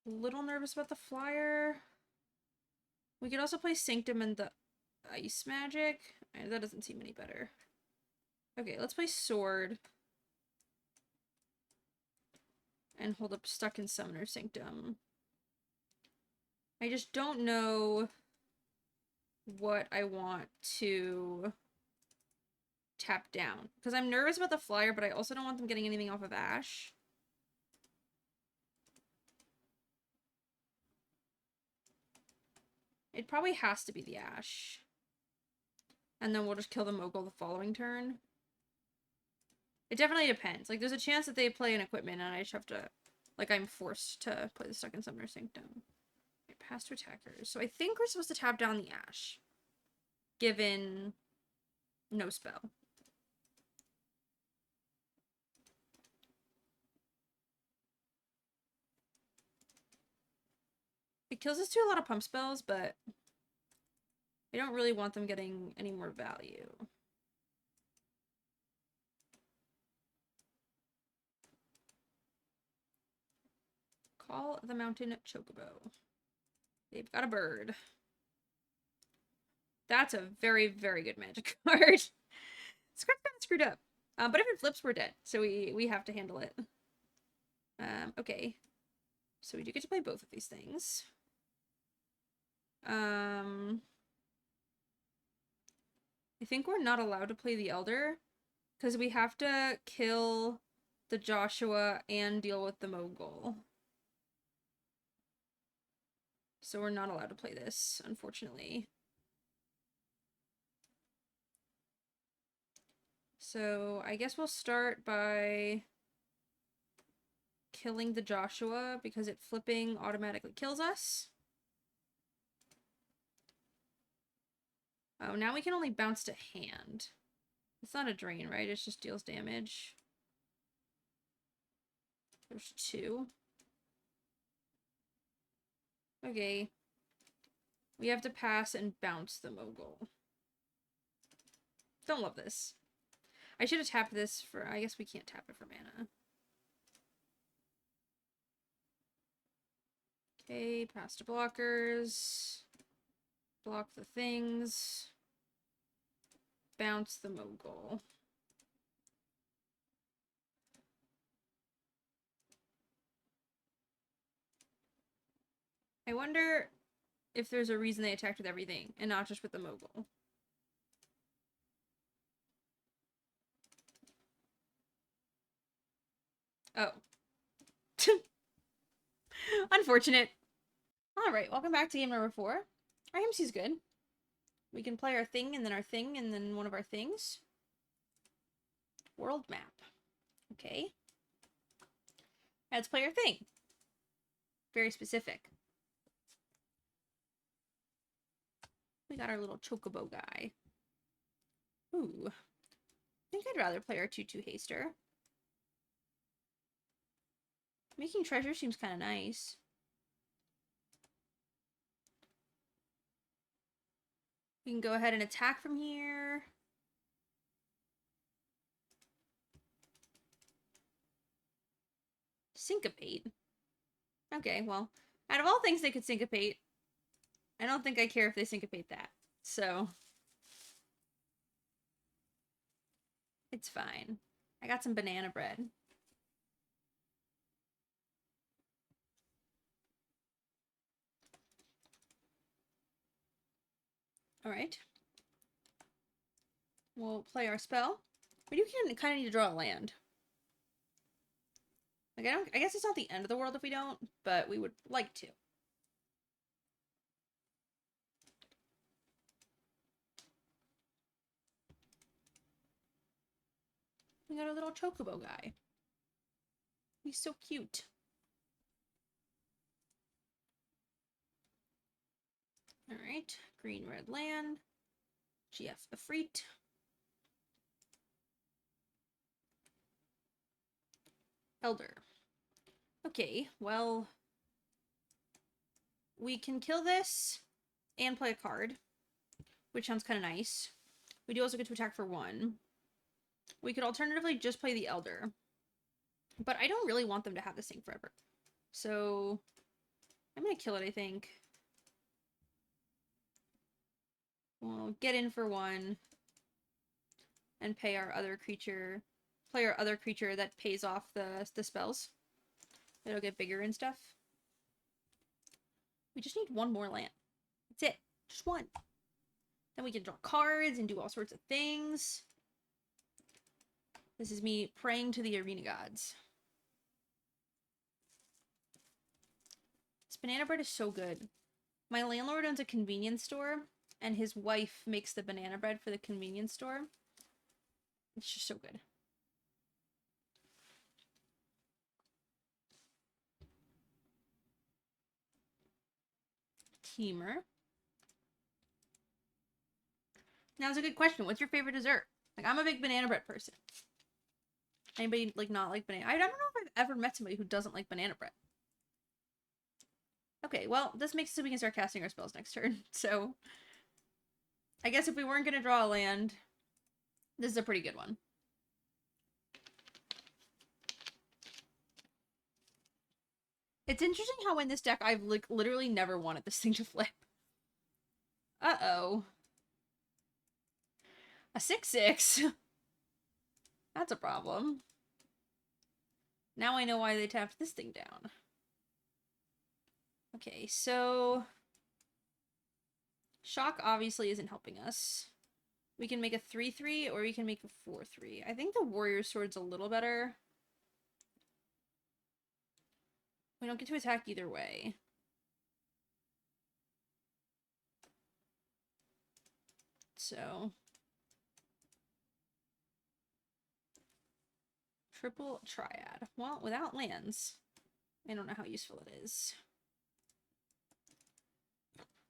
A little nervous about the flyer. We could also play sanctum and the ice magic. That doesn't seem any better. Okay, let's play sword. And hold up stuck in summoner sanctum. I just don't know what I want to tap down. Because I'm nervous about the flyer, but I also don't want them getting anything off of Ash. It probably has to be the Ash. And then we'll just kill the Mogul the following turn. It definitely depends. Like, there's a chance that they play an equipment and I just have to... Like, I'm forced to play the second Summoner Sanctum. Okay, pass to attackers. So I think we're supposed to tap down the Ash. Given no spell. It kills us to a lot of pump spells, but I don't really want them getting any more value. Call the Mountain Chocobo. They've got a bird. That's a very, very good magic card. Script got screwed up. But if it flips, we're dead. So we have to handle it. Okay. So we do get to play both of these things. I think we're not allowed to play the Elder. Because we have to kill the Joshua and deal with the Mogul. So we're not allowed to play this, unfortunately. So I guess we'll start by killing the Joshua because it flipping automatically kills us. Oh, now we can only bounce to hand. It's not a drain, right? It just deals damage. There's 2. Okay. We have to pass and bounce the Mogul. Don't love this. I should have tapped this for... I guess we can't tap it for mana. Okay, pass to blockers. Block the things. Bounce the Mogul. I wonder if there's a reason they attacked with everything and not just with the Mogul. Oh. Unfortunate. Alright, welcome back to game number 4. Our MC's good. We can play our thing and then our thing and then one of our things. World map. Okay. Let's play our thing. Very specific. We got our little chocobo guy. Ooh. I think I'd rather play our 2/2 haster. Making treasure seems kind of nice. We can go ahead and attack from here. Syncopate. Okay, well, out of all things they could syncopate, I don't think I care if they syncopate that. So, it's fine. I got some banana bread. Alright. We'll play our spell. We do kind of need to draw a land. Like, I guess it's not the end of the world if we don't, but we would like to. We got a little chocobo guy. He's so cute. Alright, green, red land. GF the Freet. Elder. Okay, well, we can kill this and play a card, which sounds kind of nice. We do also get to attack for 1. We could alternatively just play the Elder, but I don't really want them to have this thing forever. So I'm going to kill it, I think. We'll get in for 1 and pay our other creature, play our other creature that pays off the spells. It'll get bigger and stuff. We just need 1 more land. That's it. Just 1. Then we can draw cards and do all sorts of things. This is me praying to the arena gods. This banana bread is so good. My landlord owns a convenience store, and his wife makes the banana bread for the convenience store. It's just so good. Teamer. Now it's a good question. What's your favorite dessert? Like, I'm a big banana bread person. Anybody, like, not like banana? I don't know if I've ever met somebody who doesn't like banana bread. Okay, well, this makes it so we can start casting our spells next turn. So, I guess if we weren't going to draw a land, this is a pretty good one. It's interesting how in this deck I've like literally never wanted this thing to flip. Uh-oh. A 6/6. That's a problem. Now I know why they tapped this thing down. Okay, so Shock obviously isn't helping us. We can make a 3/3 or we can make a 4/3. I think the Warrior Sword's a little better. We don't get to attack either way. So triple triad. Well, without lands, I don't know how useful it is.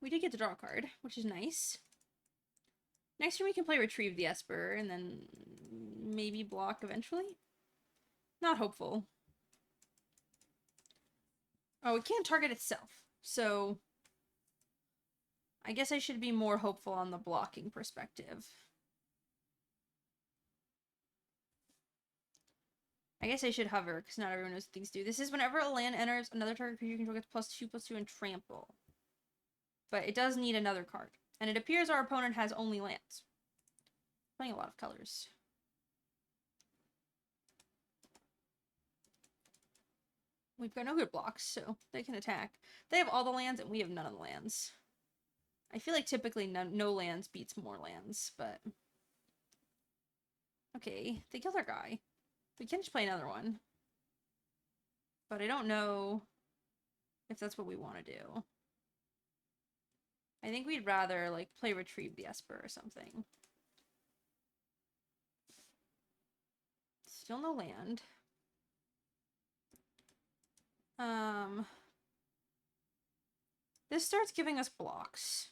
We did get to draw a card, which is nice. Next turn we can play Retrieve the Esper, and then maybe block eventually? Not hopeful. Oh, it can't target itself, so I guess I should be more hopeful on the blocking perspective. I guess I should hover, because not everyone knows what things do. This is whenever a land enters, another target creature you control gets +2/+2 and trample. But it does need another card. And it appears our opponent has only lands. Playing a lot of colors. We've got no good blocks, so they can attack. They have all the lands, and we have none of the lands. I feel like typically no lands beats more lands, but... Okay, they killed our guy. We can just play another one. But I don't know if that's what we want to do. I think we'd rather, like, play Retrieve the Esper or something. Still no land. This starts giving us blocks.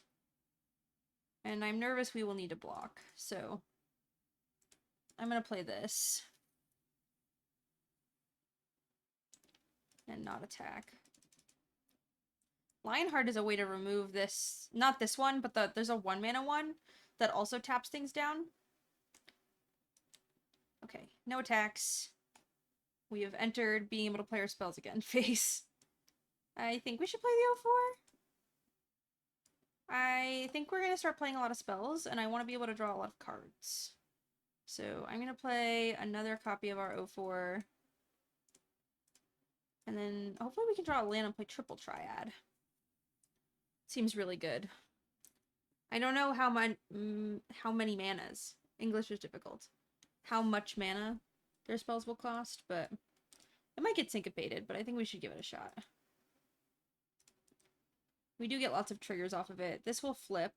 And I'm nervous we will need to block, so I'm gonna play this. And not attack. Lionheart is a way to remove this, not this one, but there's a 1-mana one that also taps things down. Okay, no attacks. We have entered being able to play our spells again phase. I think we should play the 04. I think we're going to start playing a lot of spells, and I want to be able to draw a lot of cards. So I'm going to play another copy of our 04. And then hopefully we can draw a land and play triple triad. Seems really good. I don't know how many manas. English is difficult. How much mana their spells will cost, but it might get syncopated, but I think we should give it a shot. We do get lots of triggers off of it. This will flip.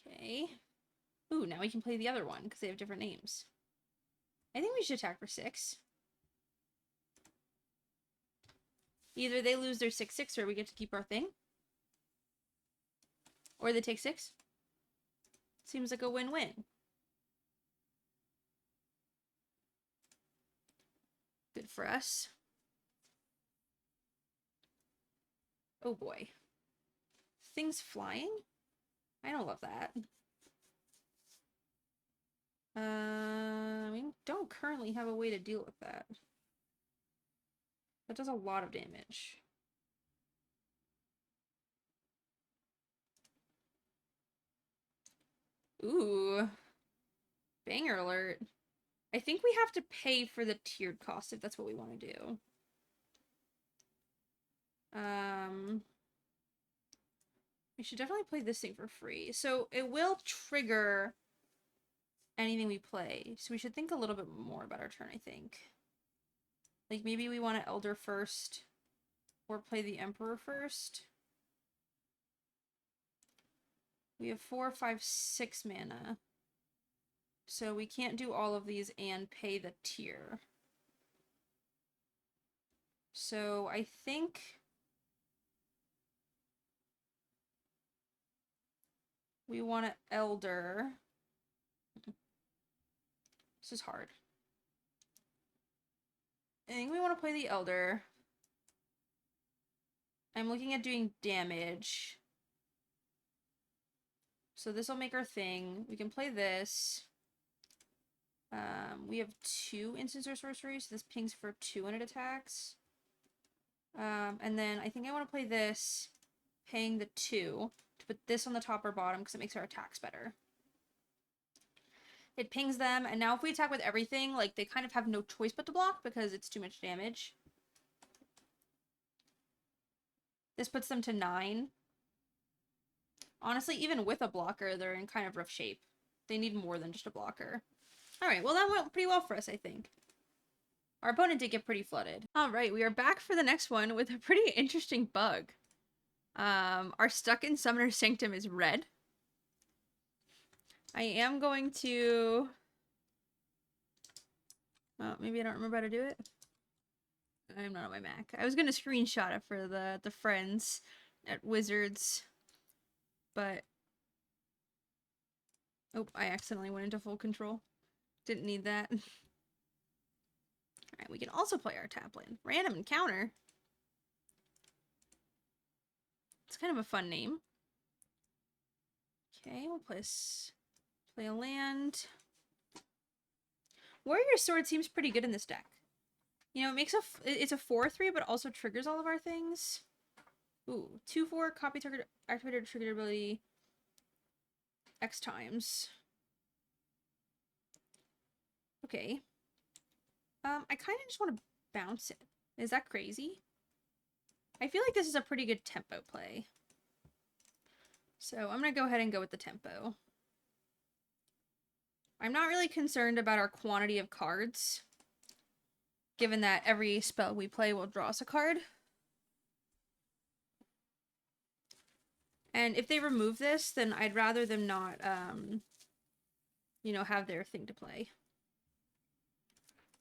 Okay. Ooh, now we can play the other one because they have different names. I think we should attack for 6. Either they lose their 6/6 or we get to keep our thing. Or they take 6. Seems like a win-win. Good for us. Oh boy. Things flying? I don't love that. We don't currently have a way to deal with that. That does a lot of damage. Ooh. Banger alert. I think we have to pay for the tiered cost if that's what we want to do. We should definitely play this thing for free. So it will trigger anything we play. So we should think a little bit more about our turn, I think. Like, maybe we want to Elder first, or play the Emperor first. We have 4, 5, 6 mana. So we can't do all of these and pay the tier. So I think we want to Elder. This is hard. I think we want to play the Elder. I'm looking at doing damage. So this will make our thing. We can play this. We have 2 instants or sorceries, so this pings for 2 when it attacks. And then I think I want to play this, paying the 2, to put this on the top or bottom because it makes our attacks better. It pings them, and now if we attack with everything, like, they kind of have no choice but to block because it's too much damage. This puts them to 9. Honestly, even with a blocker, they're in kind of rough shape. They need more than just a blocker. Alright, well that went pretty well for us, I think. Our opponent did get pretty flooded. Alright, we are back for the next one with a pretty interesting bug. Our Stuck in Summoner's Sanctum is red. I am going to... Oh, maybe I don't remember how to do it. I'm not on my Mac. I was going to screenshot it for the friends at Wizards, but... Oh, I accidentally went into full control. Didn't need that. Alright, we can also play our tap land. Random Encounter. It's kind of a fun name. Okay, we'll play a land. Warrior Sword seems pretty good in this deck. You know, it makes it's a 4/3, but also triggers all of our things. Ooh, 2/4, copy target activated triggered ability X times. Okay. I kind of just want to bounce it. Is that crazy? I feel like this is a pretty good tempo play. So I'm going to go ahead and go with the tempo. I'm not really concerned about our quantity of cards, given that every spell we play will draw us a card. And if they remove this, then I'd rather them not, you know, have their thing to play.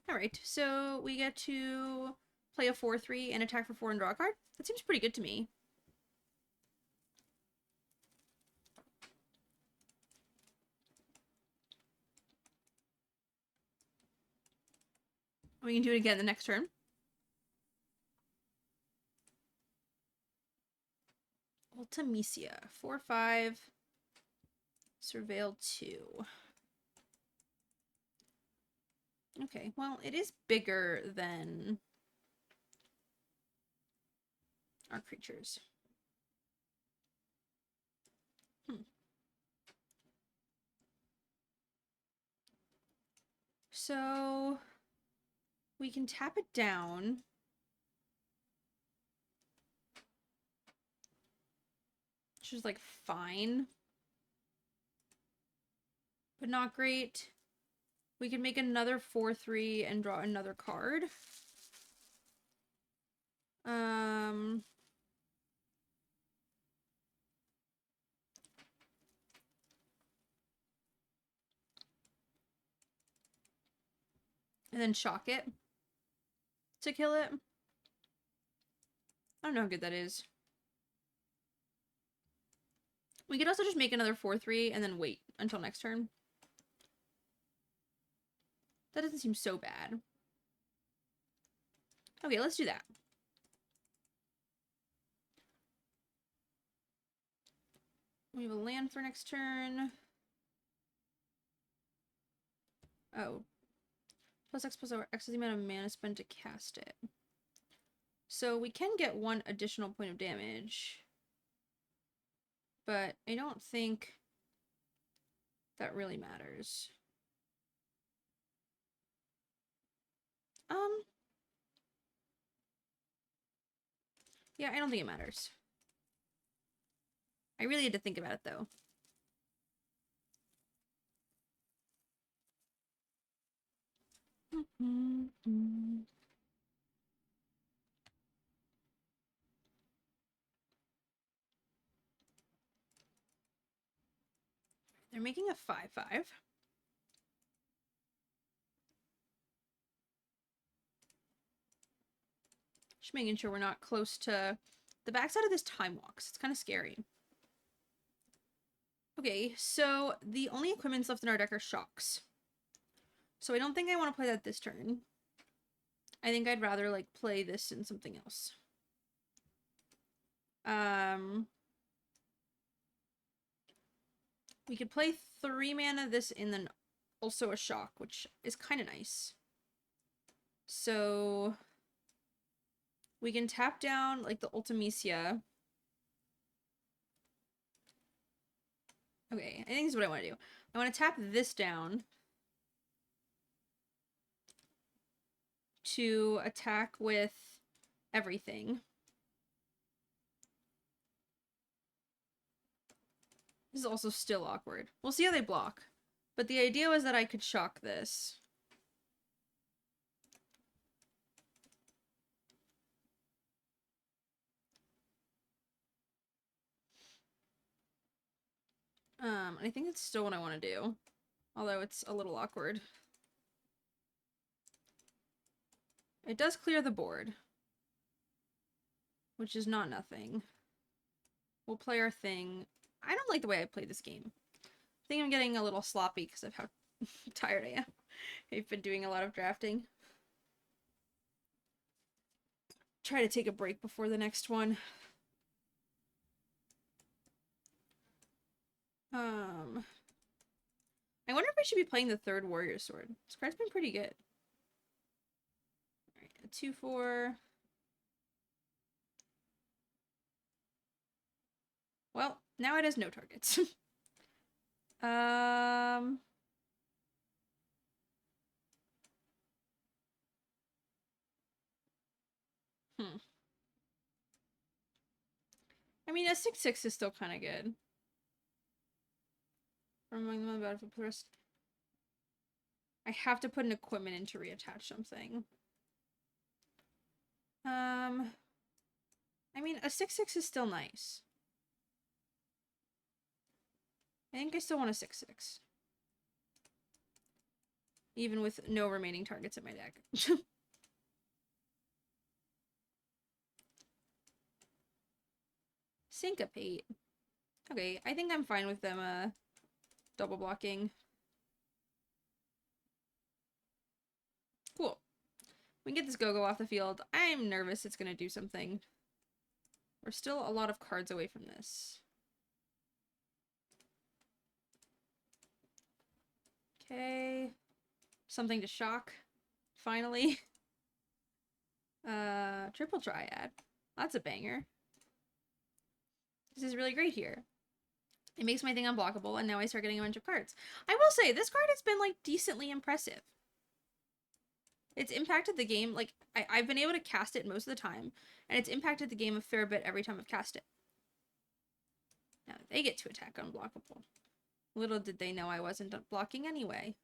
Alright, so we get to play a 4/3 and attack for 4 and draw a card. That seems pretty good to me. We can do it again the next turn. Ultimecia. 4/5. Surveil 2. Okay, well, it is bigger than our creatures. So we can tap it down. Which is like fine. But not great. We can make another 4/3 and draw another card. And then shock it to kill it. I don't know how good that is. We could also just make another 4/3 and then wait until next turn. That doesn't seem so bad. Okay, let's do that. We have a land for next turn. Oh. Plus X plus X is the amount of mana spent to cast it. So we can get 1 additional point of damage. But I don't think that really matters. Yeah, I don't think it matters. I really had to think about it, though. They're making a 5/5. Just making sure we're not close to the backside of this Time Walks. It's kind of scary. Okay, so the only equipments left in our deck are shocks. So I don't think I want to play that this turn. I think I'd rather, like, play this in something else. We could play 3 mana this and then also a shock, which is kind of nice. So we can tap down, like, the Ultimecia. Okay, I think this is what I want to do. I want to tap this down to attack with everything. This is also still awkward. We'll see how they block. But the idea was that I could shock this. I think that's still what I want to do. Although it's a little awkward. It does clear the board. Which is not nothing. We'll play our thing. I don't like the way I play this game. I think I'm getting a little sloppy because of how tired I am. I've been doing a lot of drafting. Try to take a break before the next one. I wonder if I should be playing the 3rd Warrior Sword. This card's been pretty good. Alright, a 2/4. Well, now it has no targets. I mean, a 6/6 is still kind of good. Reminding them about the rest. I have to put an equipment in to reattach something. I mean, a 6/6 is still nice. I think I still want a 6/6. Even with no remaining targets in my deck. Syncopate. Okay, I think I'm fine with them double blocking. Cool. We can get this Go-Go off the field. I'm nervous it's gonna do something. We're still a lot of cards away from this. Okay. Something to shock. Finally. Triple Triad. That's a banger. This is really great here. It makes my thing unblockable, and now I start getting a bunch of cards. I will say, this card has been, like, decently impressive. It's impacted the game, like, I've been able to cast it most of the time, and it's impacted the game a fair bit every time I've cast it. Now, they get to attack unblockable. Little did they know I wasn't blocking anyway.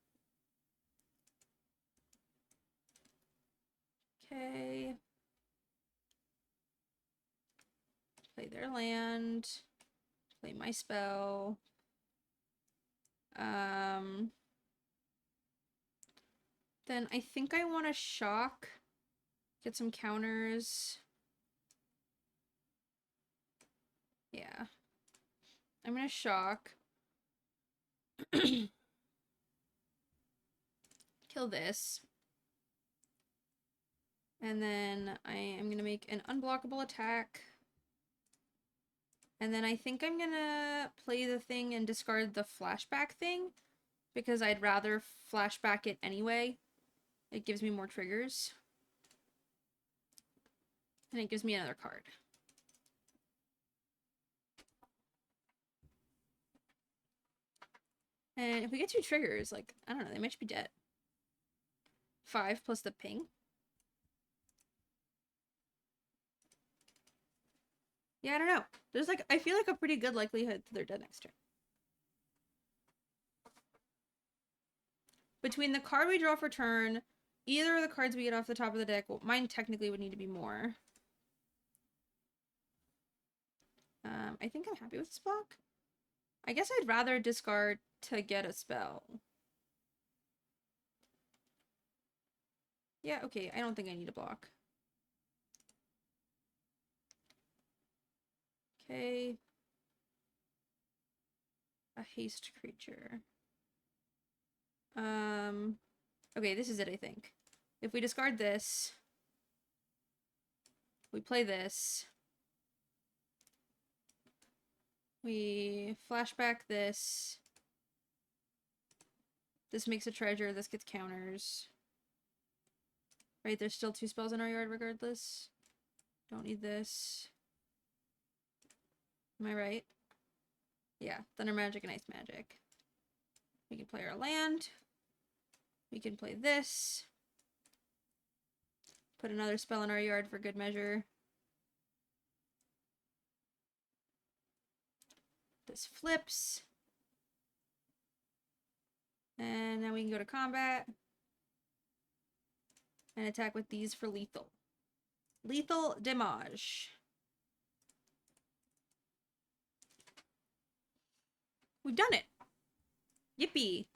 Okay. Play their land. Play my spell. Then I think I want to shock. Get some counters. Yeah. I'm going to shock. Kill this. And then I am going to make an unblockable attack. And then I think I'm going to play the thing and discard the flashback thing. Because I'd rather flashback it anyway. It gives me more triggers. And it gives me another card. And if we get 2 triggers, like, I don't know, they might be dead. 5 plus the ping. Yeah, I don't know. There's, like, I feel like a pretty good likelihood that they're dead next turn. Between the card we draw for turn, either of the cards we get off the top of the deck, well, mine technically would need to be more. I think I'm happy with this block. I guess I'd rather discard to get a spell. Yeah, okay, I don't think I need a block. Okay. A haste creature. Okay, this is it, I think. If we discard this, we play this, we flashback this, this makes a treasure, this gets counters. Right, there's still 2 spells in our yard regardless. Don't need this. Am I right? Yeah, Thunder Magic and Ice Magic. We can play our land. We can play this. Put another spell in our yard for good measure. This flips. And then we can go to combat. And attack with these for lethal. Lethal damage. We've done it. Yippee.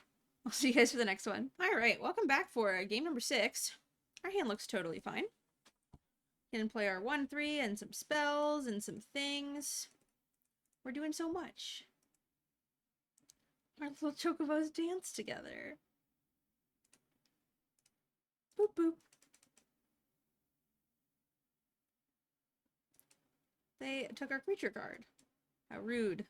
I'll see you guys for the next one. Alright, welcome back for game number 6. Our hand looks totally fine. Can play our 1-3 and some spells and some things. We're doing so much. Our little chocobos dance together. Boop boop. They took our creature card. How rude.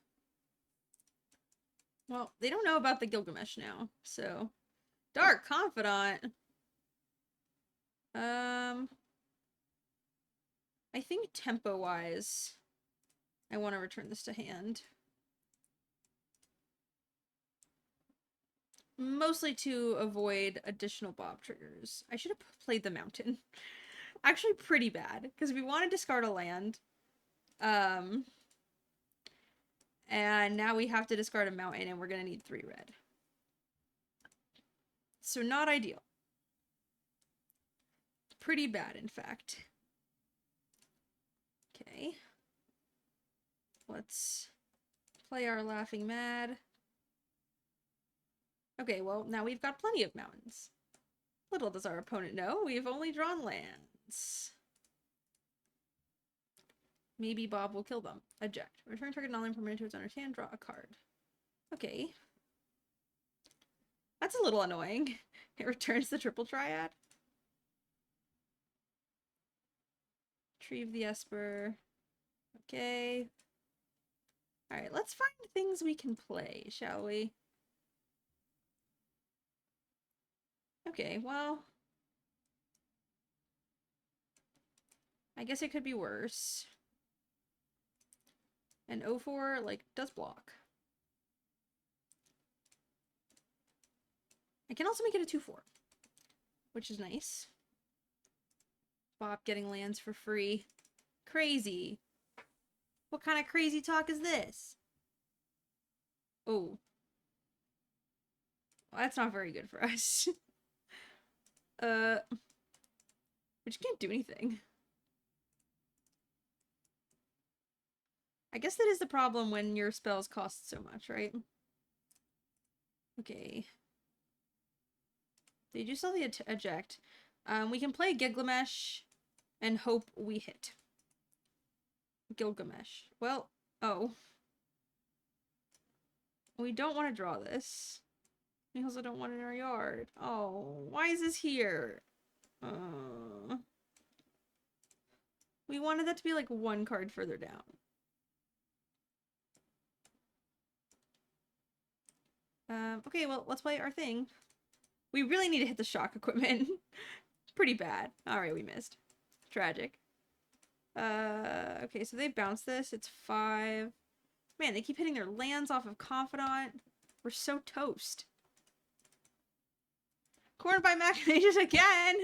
Well, they don't know about the Gilgamesh now, so... Dark Confidant! I think tempo-wise, I want to return this to hand. Mostly to avoid additional Bob triggers. I should have played the mountain. Actually pretty bad, because we want to discard a land. And now we have to discard a mountain, and we're going to need 3 red. So not ideal. Pretty bad, in fact. Okay. Let's play our Laughing Mad. Okay, well, now we've got plenty of mountains. Little does our opponent know, we've only drawn lands. Maybe Bob will kill them. Eject. Return target non-land permanent to its owner's hand, draw a card. Okay. That's a little annoying. It returns the triple triad. Retrieve the Esper. Okay. Alright, let's find things we can play, shall we? Okay, well... I guess it could be worse. And 0-4, like, does block. I can also make it a 2-4, which is nice. Bob getting lands for free. Crazy. What kind of crazy talk is this? Oh. Well, that's not very good for us. But you can't do anything. I guess that is the problem when your spells cost so much, right? Okay. Did you sell the eject? We can play Gilgamesh and hope we hit. Gilgamesh. Well, oh. We don't want to draw this. We also don't want it in our yard. Oh, why is this here? We wanted that to be like 1 card further down. Okay, well, let's play our thing. We really need to hit the shock equipment. Pretty bad. Alright, we missed. Tragic. Okay, so they bounce this. It's 5. Man, they keep hitting their lands off of Confidant. We're so toast. Cornered by Machinations again!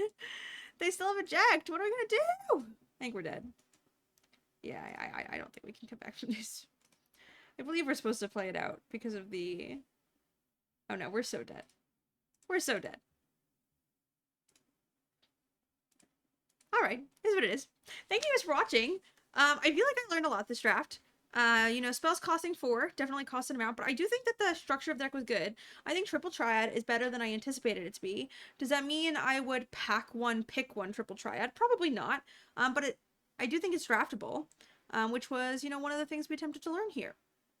They still have eject! What are we gonna do? I think we're dead. Yeah, I don't think we can come back from this. I believe we're supposed to play it out because of the... Oh no, we're so dead. We're so dead. Alright, this is what it is. Thank you guys for watching. I feel like I learned a lot this draft. You know, spells costing 4 definitely cost an amount, but I do think that the structure of the deck was good. I think triple triad is better than I anticipated it to be. Does that mean I would pack one, pick one triple triad? Probably not. But I do think it's draftable, which was, you know, one of the things we attempted to learn here.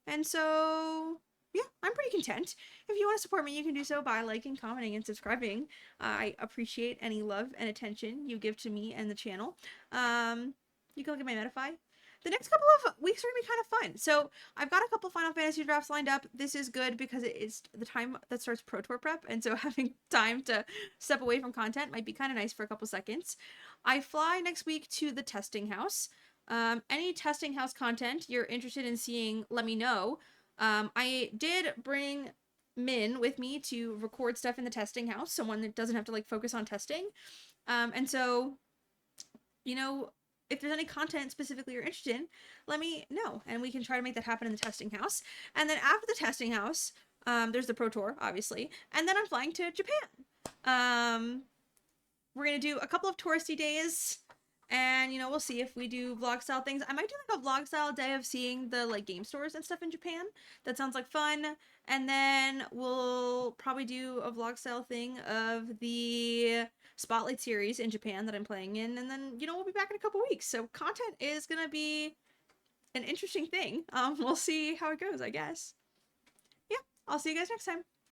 And so, yeah, I'm pretty content. If you want to support me, you can do so by liking, commenting, and subscribing. I appreciate any love and attention you give to me and the channel. You can look at my Metafy. The next couple of weeks are going to be kind of fun. So I've got a couple Final Fantasy drafts lined up. This is good because it is the time that starts Pro Tour prep. And so having time to step away from content might be kind of nice for a couple seconds. I fly next week to the testing house. Any testing house content you're interested in seeing, let me know. I did bring Min with me to record stuff in the testing house. Someone that doesn't have to like focus on testing. And so, you know, if there's any content specifically you're interested in, let me know, and we can try to make that happen in the testing house. And then after the testing house, there's the Pro Tour, obviously, and then I'm flying to Japan. We're gonna do a couple of touristy days, and you know, we'll see if we do vlog style things. I might do like a vlog style day of seeing the like game stores and stuff in Japan. That sounds like fun. And then we'll probably do a vlog style thing of the Spotlight series in Japan that I'm playing in, and then, you know, we'll be back in a couple weeks. So content is gonna be an interesting thing. We'll see how it goes, I guess. Yeah, I'll see you guys next time.